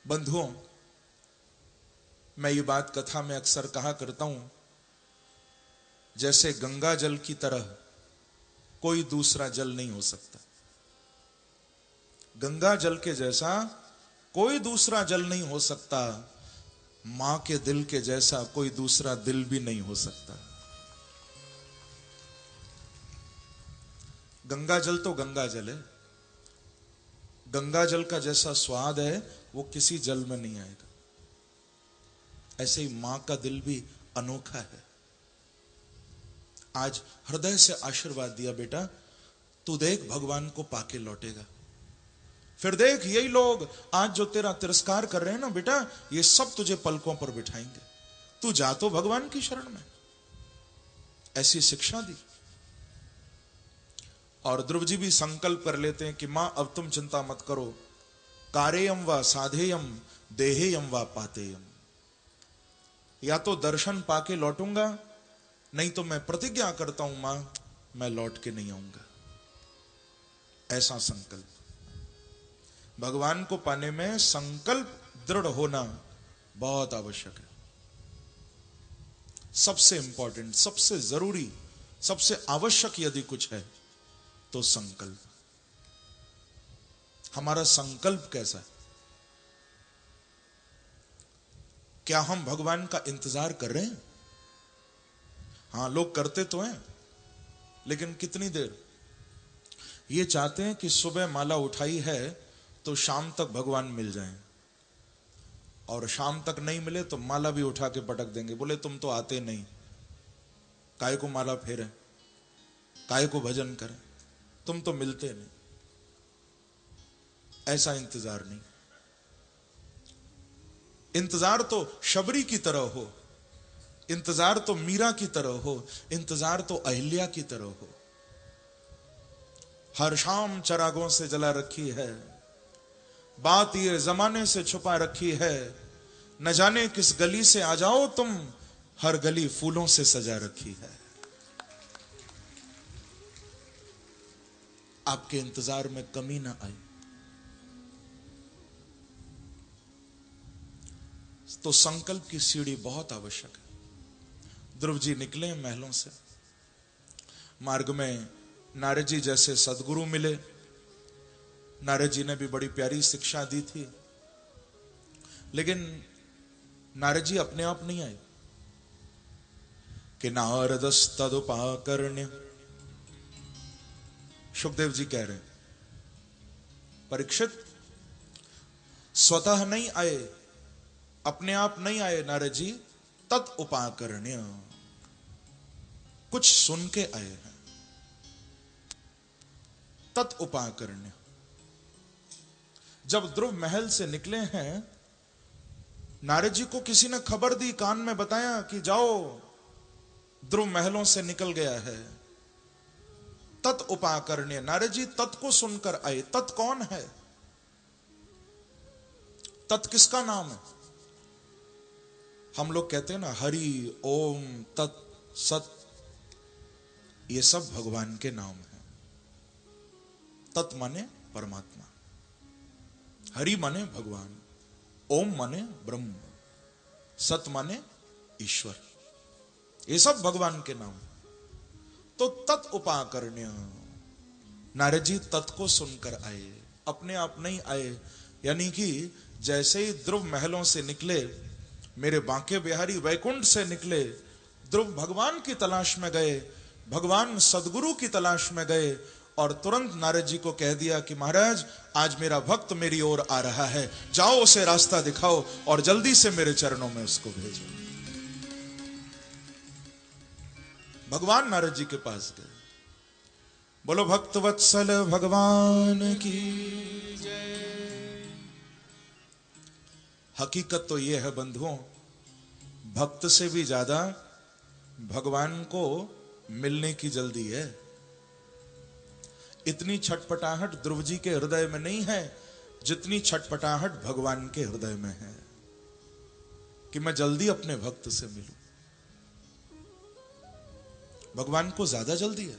बंधुओं, मैं ये बात कथा में अक्सर कहा करता हूं, जैसे गंगा जल की तरह कोई दूसरा जल नहीं हो सकता। गंगा जल के जैसा कोई दूसरा जल नहीं हो सकता, मां के दिल के जैसा कोई दूसरा दिल भी नहीं हो सकता। गंगा जल तो गंगा जल है, गंगा जल का जैसा स्वाद है वो किसी जल में नहीं आएगा। ऐसे ही मां का दिल भी अनोखा है। आज हृदय से आशीर्वाद दिया, बेटा तू देख भगवान को पाके लौटेगा। फिर देख यही लोग आज जो तेरा तिरस्कार कर रहे हैं ना बेटा, ये सब तुझे पलकों पर बिठाएंगे। तू जा तो भगवान की शरण में। ऐसी शिक्षा दी। और ध्रुव जी भी संकल्प कर लेते हैं कि मां अब तुम चिंता मत करो, कारेयम व साधेयम देहेयम व पातेयम। या तो दर्शन पाके लौटूंगा, नहीं तो मैं प्रतिज्ञा करता हूं मां मैं लौट के नहीं आऊंगा। ऐसा संकल्प। भगवान को पाने में संकल्प दृढ़ होना बहुत आवश्यक है। सबसे इंपॉर्टेंट, सबसे जरूरी, सबसे आवश्यक यदि कुछ है तो संकल्प। हमारा संकल्प कैसा है? क्या हम भगवान का इंतजार कर रहे हैं? हां, लोग करते तो हैं, लेकिन कितनी देर? ये चाहते हैं कि सुबह माला उठाई है तो शाम तक भगवान मिल जाएं, और शाम तक नहीं मिले तो माला भी उठा के पटक देंगे। बोले तुम तो आते नहीं, काय को माला फेरे, काय को भजन करें, तुम तो मिलते नहीं। ऐसा इंतजार नहीं। इंतजार तो शबरी की तरह हो, इंतजार तो मीरा की तरह हो, इंतजार तो अहिल्या की तरह हो। हर शाम चरागों से जला रखी है, बात ये जमाने से छुपा रखी है। न जाने किस गली से आ जाओ तुम, हर गली फूलों से सजा रखी है। आपके इंतजार में कमी ना आए तो संकल्प की सीढ़ी बहुत आवश्यक है। ध्रुव जी निकले महलों से, मार्ग में नारद जी जैसे सदगुरु मिले। नारद जी ने भी बड़ी प्यारी शिक्षा दी थी, लेकिन नारद जी अपने आप नहीं आए कि नारदस्तदुपाकर्ण्य। सुखदेव जी कह रहे हैं, परीक्षित स्वतः नहीं आए, अपने आप नहीं आए नारद जी, तत् उपाकर्ण्य, कुछ सुन के आए हैं। तत् उपाकर्ण्य। जब ध्रुव महल से निकले हैं, नारद जी को किसी ने खबर दी, कान में बताया कि जाओ ध्रुव महलों से निकल गया है। तत् उपाकर्ण्य, नारद जी तत् को सुनकर आए। तत् कौन है? तत् किसका नाम है? हम लोग कहते हैं ना हरि, ओम, तत्, सत, ये सब भगवान के नाम हैं। तत् माने परमात्मा, हरि माने भगवान, ओम माने ब्रह्म, सत माने ईश्वर, ये सब भगवान के नाम। तो तत् उपाकर्ण्य, नारद जी तत् को सुनकर आए, अपने आप नहीं आए। यानी कि जैसे ही ध्रुव महलों से निकले, मेरे बांके बिहारी वैकुंठ से निकले, ध्रुव भगवान की तलाश में गए, भगवान सदगुरु की तलाश में गए, और तुरंत नारद जी को कह दिया कि महाराज आज मेरा भक्त मेरी ओर आ रहा है, जाओ उसे रास्ता दिखाओ और जल्दी से मेरे चरणों में उसको भेजो। भगवान नारद जी के पास गए। बोलो भक्त वत्सल भगवान की जय। हकीकत तो यह है बंधुओं, भक्त से भी ज्यादा भगवान को मिलने की जल्दी है। इतनी छटपटाहट ध्रुव जी के हृदय में नहीं है जितनी छटपटाहट भगवान के हृदय में है कि मैं जल्दी अपने भक्त से मिलूं। भगवान को ज्यादा जल्दी है।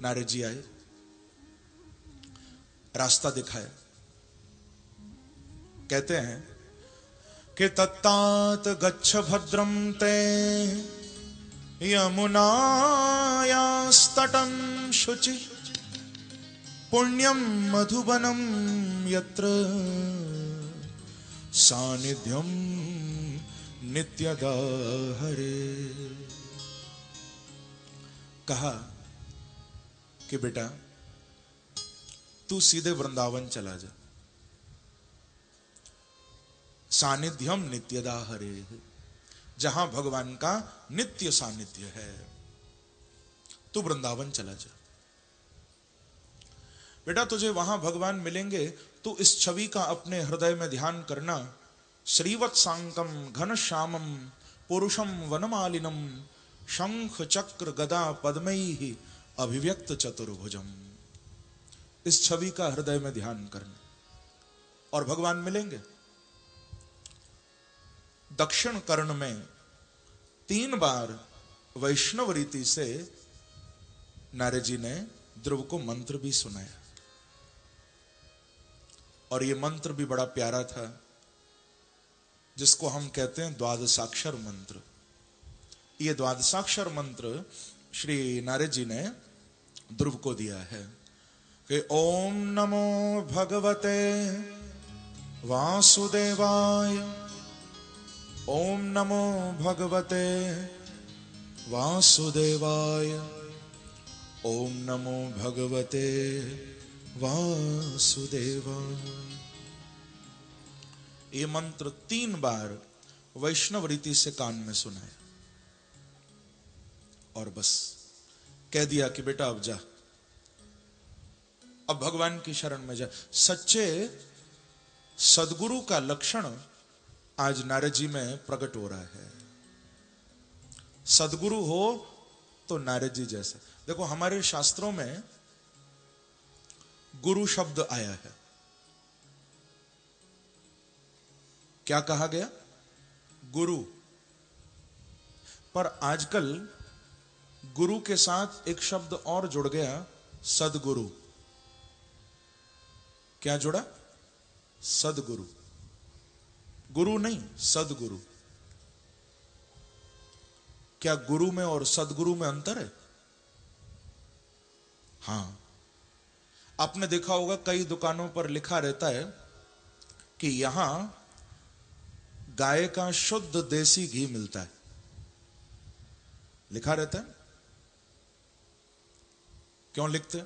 नारद जी आए, रास्ता दिखाया। कहते हैं कि तत्तात गच्छ भद्रम ते यमुनायास्तटं शुचि पुण्यम मधुबनम यत्र सानिध्यम नित्यदा हरे। कहा कि बेटा तू सीधे वृंदावन चला जा, सानिध्यम नित्यदा हरे, जहां भगवान का नित्य सानिध्य है, तू वृंदावन चला जा। बेटा तुझे वहां भगवान मिलेंगे, तू इस छवि का अपने हृदय में ध्यान करना। श्रीवत्सांकम घन श्यामम पुरुषम वनमालिनम शंख चक्र गदा पद्मैहि अभिव्यक्त चतुर्भुजम। इस छवि का हृदय में ध्यान करना और भगवान मिलेंगे। दक्षिण कर्ण में 3 बार वैष्णव रीति से नारद जी ने ध्रुव को मंत्र भी सुनाया, और यह मंत्र भी बड़ा प्यारा था, जिसको हम कहते हैं द्वादशाक्षर मंत्र। यह द्वादशाक्षर मंत्र श्री नारद जी ने ध्रुव को दिया है कि ओम नमो भगवते वासुदेवाय, ओम नमो भगवते वासुदेवाय, ओम नमो भगवते वासुदेवाय। ये मंत्र 3 बार वैष्णव रीति से कान में सुनाया और बस कह दिया कि बेटा अब जा, अब भगवान की शरण में जा। सच्चे सदगुरु का लक्षण आज नारद जी में प्रकट हो रहा है। सदगुरु हो तो नारद जी जैसे। देखो हमारे शास्त्रों में गुरु शब्द आया है। क्या कहा गया? गुरु। पर आजकल गुरु के साथ एक शब्द और जुड़ गया, सदगुरु। क्या जुड़ा? सदगुरु। गुरु नहीं, सदगुरु। क्या गुरु में और सदगुरु में अंतर है? हां, आपने देखा होगा कई दुकानों पर लिखा रहता है कि यहां गाय का शुद्ध देसी घी मिलता है, लिखा रहता है। क्यों लिखते?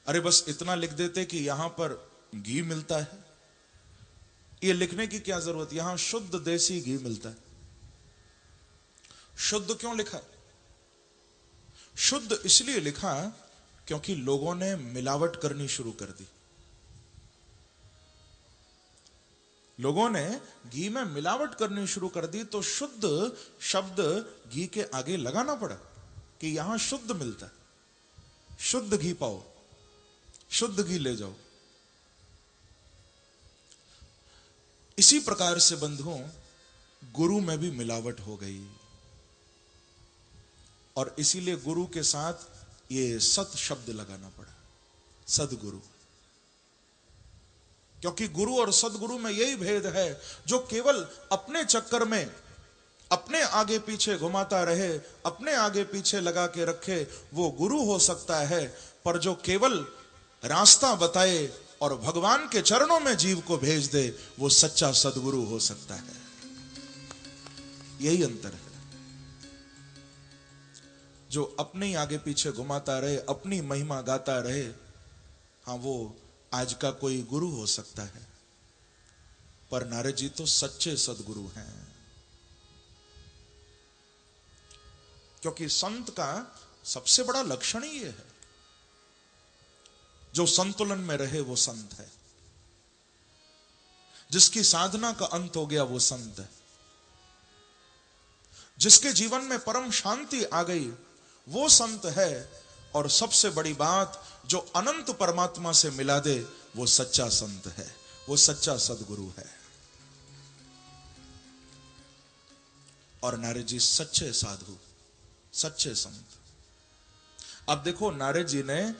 अरे बस इतना लिख देते कि यहां पर घी मिलता है। ये लिखने की क्या जरूरत? यहां शुद्ध देसी घी मिलता है। शुद्ध क्यों लिखा? शुद्ध इसलिए लिखा क्योंकि लोगों ने मिलावट करनी शुरू कर दी। लोगों ने घी में मिलावट करनी शुरू कर दी, तो शुद्ध शब्द घी के आगे लगाना पड़ा कि यहां शुद्ध मिलता है, शुद्ध घी पाओ, शुद्ध घी ले जाओ। इसी प्रकार से बंधुओं, गुरु में भी मिलावट हो गई और इसीलिए गुरु के साथ ये सत शब्द लगाना पड़ा, सदगुरु। क्योंकि गुरु और सदगुरु में यही भेद है, जो केवल अपने चक्कर में अपने आगे पीछे घुमाता रहे, अपने आगे पीछे लगा के रखे, वो गुरु हो सकता है। पर जो केवल रास्ता बताए और भगवान के चरणों में जीव को भेज दे, वो सच्चा सदगुरु हो सकता है। यही अंतर है। जो अपने आगे पीछे घुमाता रहे, अपनी महिमा गाता रहे, हां वो आज का कोई गुरु हो सकता है। पर नारद जी तो सच्चे सदगुरु हैं। क्योंकि संत का सबसे बड़ा लक्षण ही यह है, जो संतुलन में रहे वो संत है। जिसकी साधना का अंत हो गया वो संत है। जिसके जीवन में परम शांति आ गई वो संत है। और सबसे बड़ी बात, जो अनंत परमात्मा से मिला दे वो सच्चा संत है, वो सच्चा सदगुरु है। और नारद जी सच्चे साधु, सच्चे संत। अब देखो नारद जी ने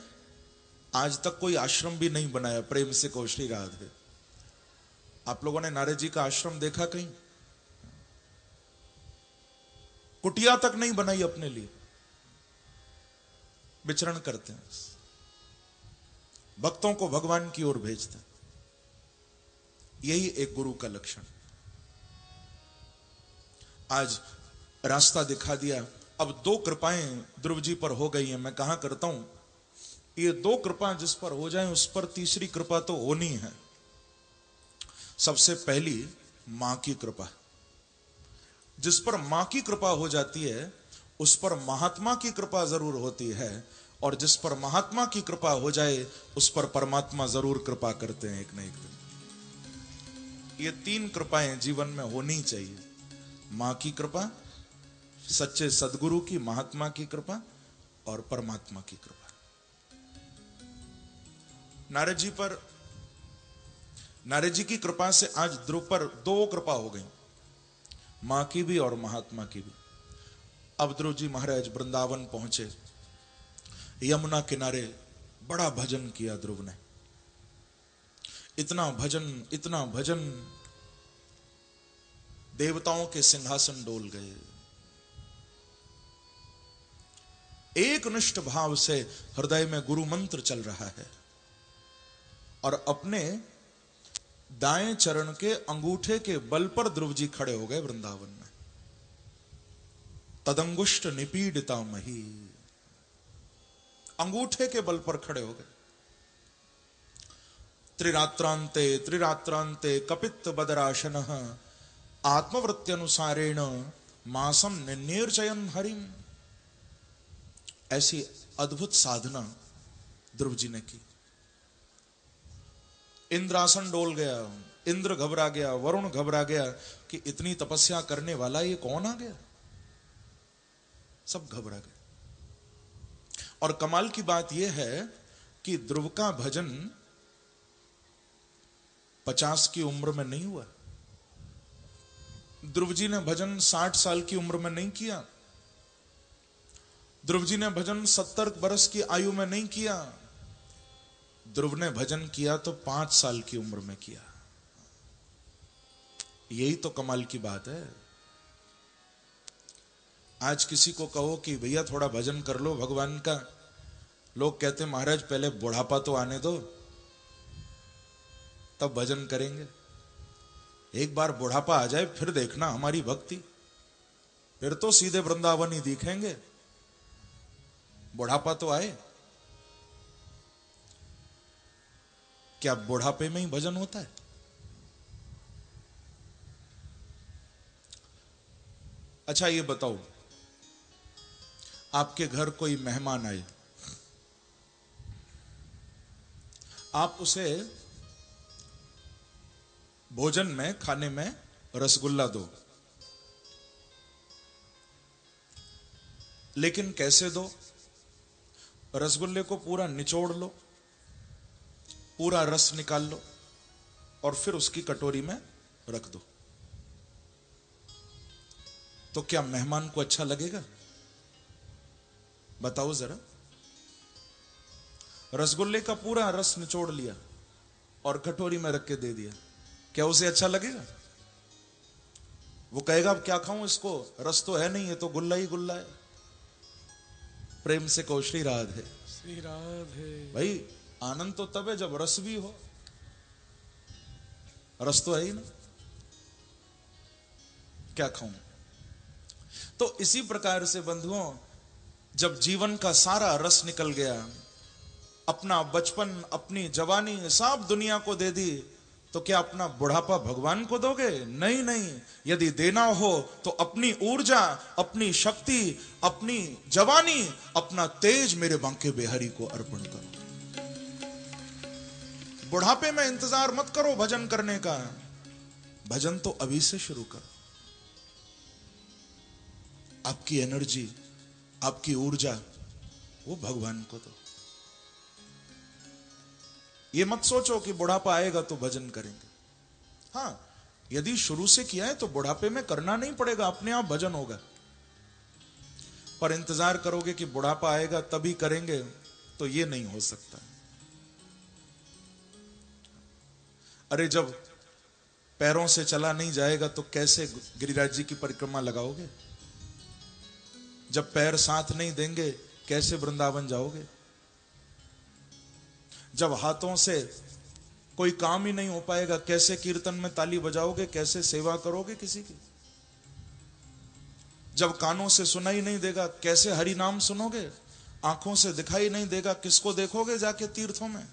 आज तक कोई आश्रम भी नहीं बनाया। प्रेम से कहो श्री राधे। आप लोगों ने नारद जी का आश्रम देखा कहीं? कुटिया तक नहीं बनाई अपने लिए, विचरण करते हैं, भक्तों को भगवान की ओर भेजते हैं। यही एक गुरु का लक्षण। आज रास्ता दिखा दिया। अब दो कृपाएं ध्रुव जी पर हो गई हैं। मैं कहा करता हूं, ये दो कृपा जिस पर हो जाए उस पर तीसरी कृपा तो होनी है। सबसे पहली मां की कृपा। जिस पर मां की कृपा हो जाती है उस पर महात्मा की कृपा जरूर होती है, और जिस पर महात्मा की कृपा हो जाए उस पर परमात्मा जरूर कृपा करते हैं एक न एक दिन। ये तीन कृपाएं जीवन में होनी चाहिए। मां की कृपा, सच्चे सदगुरु की, महात्मा की कृपा और परमात्मा की कृपा। नारद जी की कृपा से आज ध्रुव पर दो कृपा हो गई, मां की भी और महात्मा की भी। अब ध्रुव जी महाराज वृंदावन पहुंचे। यमुना किनारे बड़ा भजन किया ध्रुव ने। इतना भजन, इतना भजन, देवताओं के सिंहासन डोल गए। एक निष्ठ भाव से हृदय में गुरु मंत्र चल रहा है और अपने दाएं चरण के अंगूठे के बल पर ध्रुव जी खड़े हो गए वृंदावन में। तदंगुष्ट निपीड़िता मही, अंगूठे के बल पर खड़े हो गए। त्रिरात्रांते त्रिरात्रांते कपित बदराशन आत्मवृत्त्यनुसारेण मासम निर्चयन हरिम। ऐसी अद्भुत साधना ध्रुव जी ने की। इंद्रासन डोल गया, इंद्र घबरा गया, वरुण घबरा गया कि इतनी तपस्या करने वाला ये कौन आ गया, सब घबरा गए। और कमाल की बात यह है कि ध्रुव का भजन 50 की उम्र में नहीं हुआ। ध्रुव जी ने भजन 60 साल की उम्र में नहीं किया। ध्रुव जी ने भजन 70 बरस की आयु में नहीं किया। ध्रुव ने भजन किया तो 5 साल की उम्र में किया। यही तो कमाल की बात है। आज किसी को कहो कि भैया थोड़ा भजन कर लो भगवान का, लोग कहते महाराज पहले बुढ़ापा तो आने दो तब भजन करेंगे। एक बार बुढ़ापा आ जाए फिर देखना हमारी भक्ति, फिर तो सीधे वृंदावन ही दिखेंगे। बुढ़ापा तो आए। क्या बुढ़ापे में ही भजन होता है? अच्छा ये बताओ, आपके घर कोई मेहमान आए, आप उसे भोजन में, खाने में रसगुल्ला दो, लेकिन कैसे दो? रसगुल्ले को पूरा निचोड़ लो, पूरा रस निकाल लो और फिर उसकी कटोरी में रख दो। तो क्या मेहमान को अच्छा लगेगा? बताओ जरा। रसगुल्ले का पूरा रस निचोड़ लिया और कटोरी में रख के दे दिया, क्या उसे अच्छा लगेगा? वो कहेगा अब क्या खाऊं इसको, रस तो है नहीं, ये तो गुल्ला ही गुल्ला है। प्रेम से कहो श्री राधे। श्री राधे। भाई आनंद तो तब है जब रस भी हो, रस तो है ही ना, क्या खाऊं? तो इसी प्रकार से बंधुओं, जब जीवन का सारा रस निकल गया, अपना बचपन, अपनी जवानी सब दुनिया को दे दी, तो क्या अपना बुढ़ापा भगवान को दोगे? नहीं नहीं। यदि देना हो तो अपनी ऊर्जा, अपनी शक्ति, अपनी जवानी, अपना तेज मेरे बांके बिहारी को अर्पण करो। बुढ़ापे में इंतजार मत करो भजन करने का, भजन तो अभी से शुरू करो। आपकी एनर्जी, आपकी ऊर्जा वो भगवान को दो। ये मत सोचो कि बुढ़ापा आएगा तो भजन करेंगे। हां, यदि शुरू से किया है तो बुढ़ापे में करना नहीं पड़ेगा, अपने आप भजन होगा। पर इंतजार करोगे कि बुढ़ापा आएगा तभी करेंगे, तो ये नहीं हो सकता। अरे जब पैरों से चला नहीं जाएगा तो कैसे गिरिराज जी की परिक्रमा लगाओगे? जब पैर साथ नहीं देंगे कैसे वृंदावन जाओगे? जब हाथों से कोई काम ही नहीं हो पाएगा कैसे कीर्तन में ताली बजाओगे, कैसे सेवा करोगे किसी की? जब कानों से सुनाई नहीं देगा कैसे हरि नाम सुनोगे? आंखों से दिखाई नहीं देगा किसको देखोगे जाके तीर्थों में?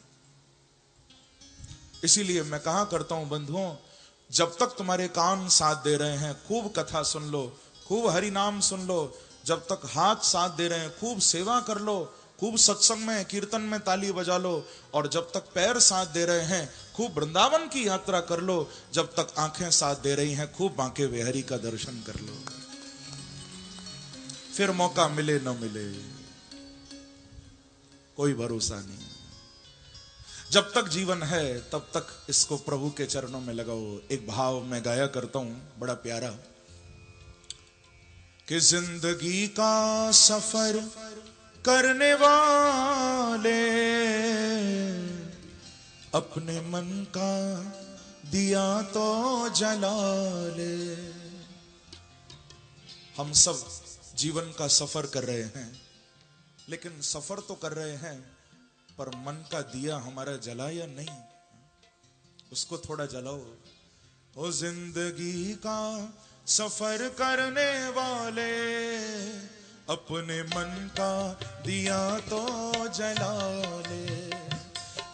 इसीलिए मैं कहा करता हूं बंधुओं, जब तक तुम्हारे कान साथ दे रहे हैं खूब कथा सुन लो, खूब हरि नाम सुन लो। जब तक हाथ साथ दे रहे हैं खूब सेवा कर लो, खूब सत्संग में कीर्तन में ताली बजा लो। और जब तक पैर साथ दे रहे हैं खूब वृंदावन की यात्रा कर लो। जब तक आंखें साथ दे रही हैं खूब बांके बिहारी का दर्शन कर लो। फिर मौका मिले न मिले कोई भरोसा नहीं। जब तक जीवन है तब तक इसको प्रभु के चरणों में लगाओ। एक भाव मैं गाया करता हूं बड़ा प्यारा, कि जिंदगी का सफर करने वाले अपने मन का दिया तो जला ले। हम सब जीवन का सफर कर रहे हैं, लेकिन सफर तो कर रहे हैं पर मन का दिया हमारा जला या नहीं, उसको थोड़ा जलाओ। ओ जिंदगी का सफर करने वाले अपने मन का दिया तो जला ले।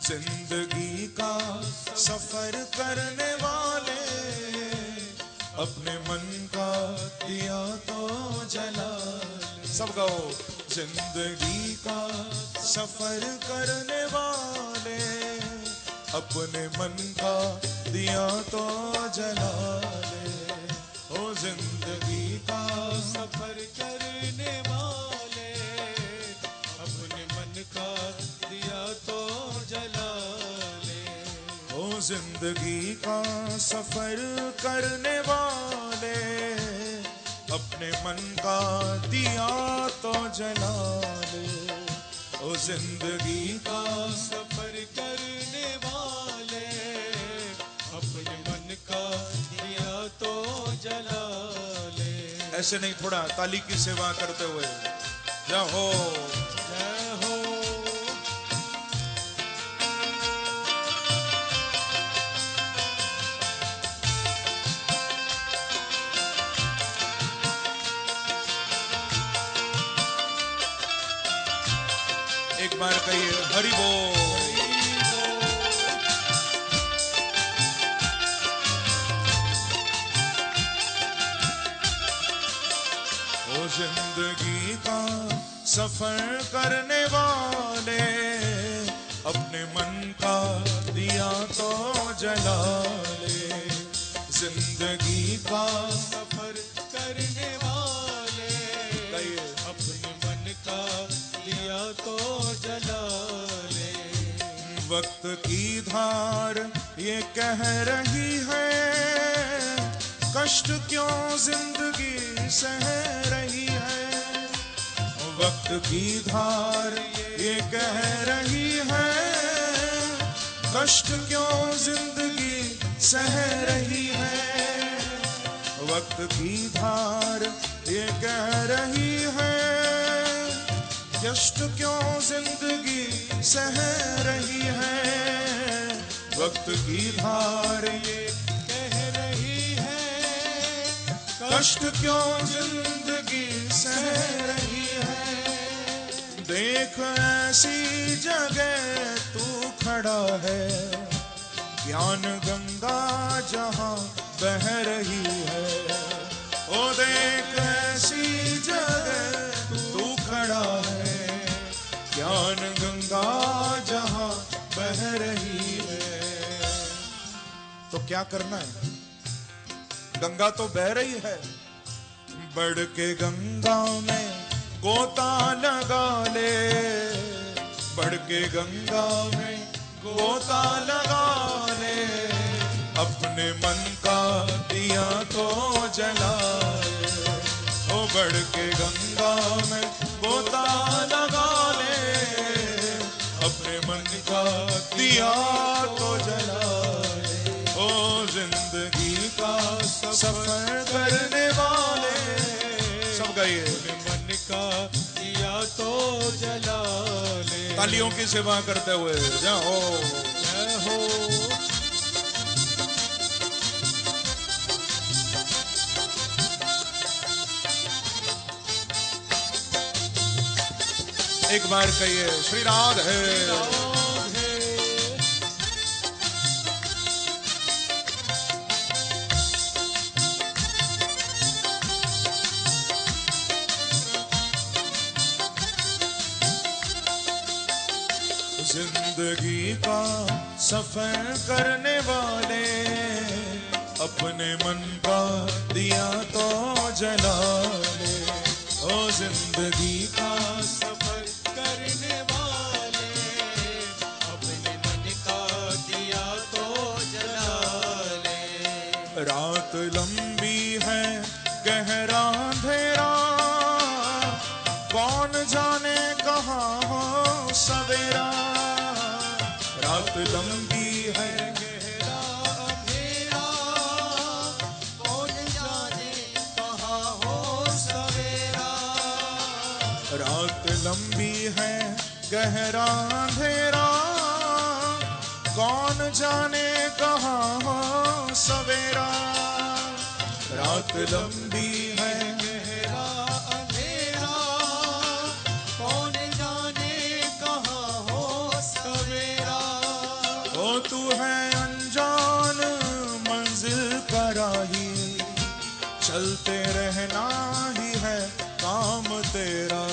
जिंदगी का सफर करने वाले अपने मन का दिया तो जला ले। सब गाओ। जिंदगी का सफर करने वाले अपने मन का दिया तो जला ले। ओ जिंदगी का सफर करने वाले, अपने मन का दिया तो जला ले। ओ जिंदगी का सफर करने वाले, अपने मन का दिया तो जला ले। ओ जिंदगी का सफर करने वाले, अपने मन का दिया तो जला ले। ऐसे नहीं, थोड़ा ताली की सेवा करते हुए जाओ। जय हो। एक बार कहिए हरि बोल। ओ जिंदगी का सफर करने वाले, अपने मन का दिया तो जला ले। जिंदगी का सफर करने वाले, अपने मन का दिया तो जला ले। वक्त की धार ये कह रही है, कष्ट क्यों जिंदगी सह रही है। वक्त की धार ये कह रही है, कष्ट क्यों जिंदगी सह रही है। वक्त की धार ये कह रही है, कष्ट क्यों जिंदगी सह रही है। वक्त की धार ये कह रही है, कष्ट क्यों जिंदगी सह रही है। देख ऐसी जगह तू खड़ा है, ज्ञान गंगा जहां बह रही है। ओ देख ऐसी जगह तू खड़ा है, ज्ञान गंगा जहां बह रही है। तो क्या करना है? गंगा तो बह रही है, बढ़ के गंगा में गोता लगा ले। बढ़ के गंगा में गोता लगा ले, अपने मन का दिया तो जला ले। ओ बढ़ के गंगा में गोता लगा ले, अपने मन का दिया तो जला ले। ओ जिंदगी का सफर करने वाले, सब गाइए। मन का दिया तो जला ले। तालियों की सेवा करते हुए जाओ। जय हो। एक बार कहिए श्री राधे। जिंदगी का सफर करने वाले, अपने मन का दिया तो जला ले। ओ जिंदगी का सफर करने वाले, अपने मन का दिया तो जला ले। रात लंबी है गहरा अंधेरा, कौन जाने कहाँ हो सवेरा। रात लंबी है गहरा अंधेरा, कौन जाने कहाँ हो सवेरा। रात लंबी है गहरा अंधेरा, कौन जाने कहाँ हो सवेरा। रात लंबी है गहरा अंधेरा, कौन जाने कहाँ हो सवेरा। ओ तू है अनजान मंजिल का राही, चलते रहना ही है काम तेरा।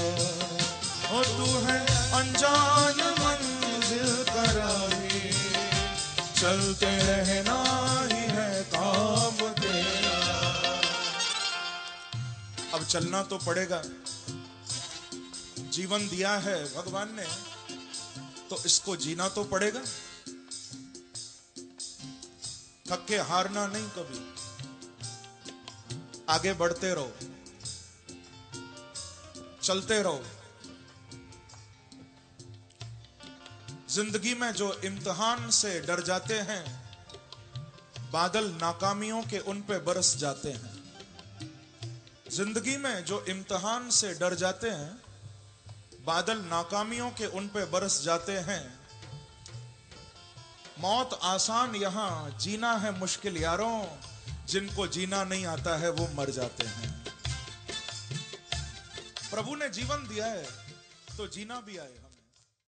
ओ तू है अनजान मंजिल का राही, चलते रहना ही है काम तेरा। अब चलना तो पड़ेगा, जीवन दिया है भगवान ने तो इसको जीना तो पड़ेगा। थक के हारना नहीं कभी, आगे बढ़ते रहो, चलते रहो। जिंदगी में जो इम्तिहान से डर जाते हैं, बादल नाकामियों के उन पे बरस जाते हैं। जिंदगी में जो इम्तिहान से डर जाते हैं, बादल नाकामियों के उन पे बरस जाते हैं। मौत आसान यहां, जीना है मुश्किल यारों, जिनको जीना नहीं आता है वो मर जाते हैं। प्रभु ने जीवन दिया है तो जीना भी आएगा।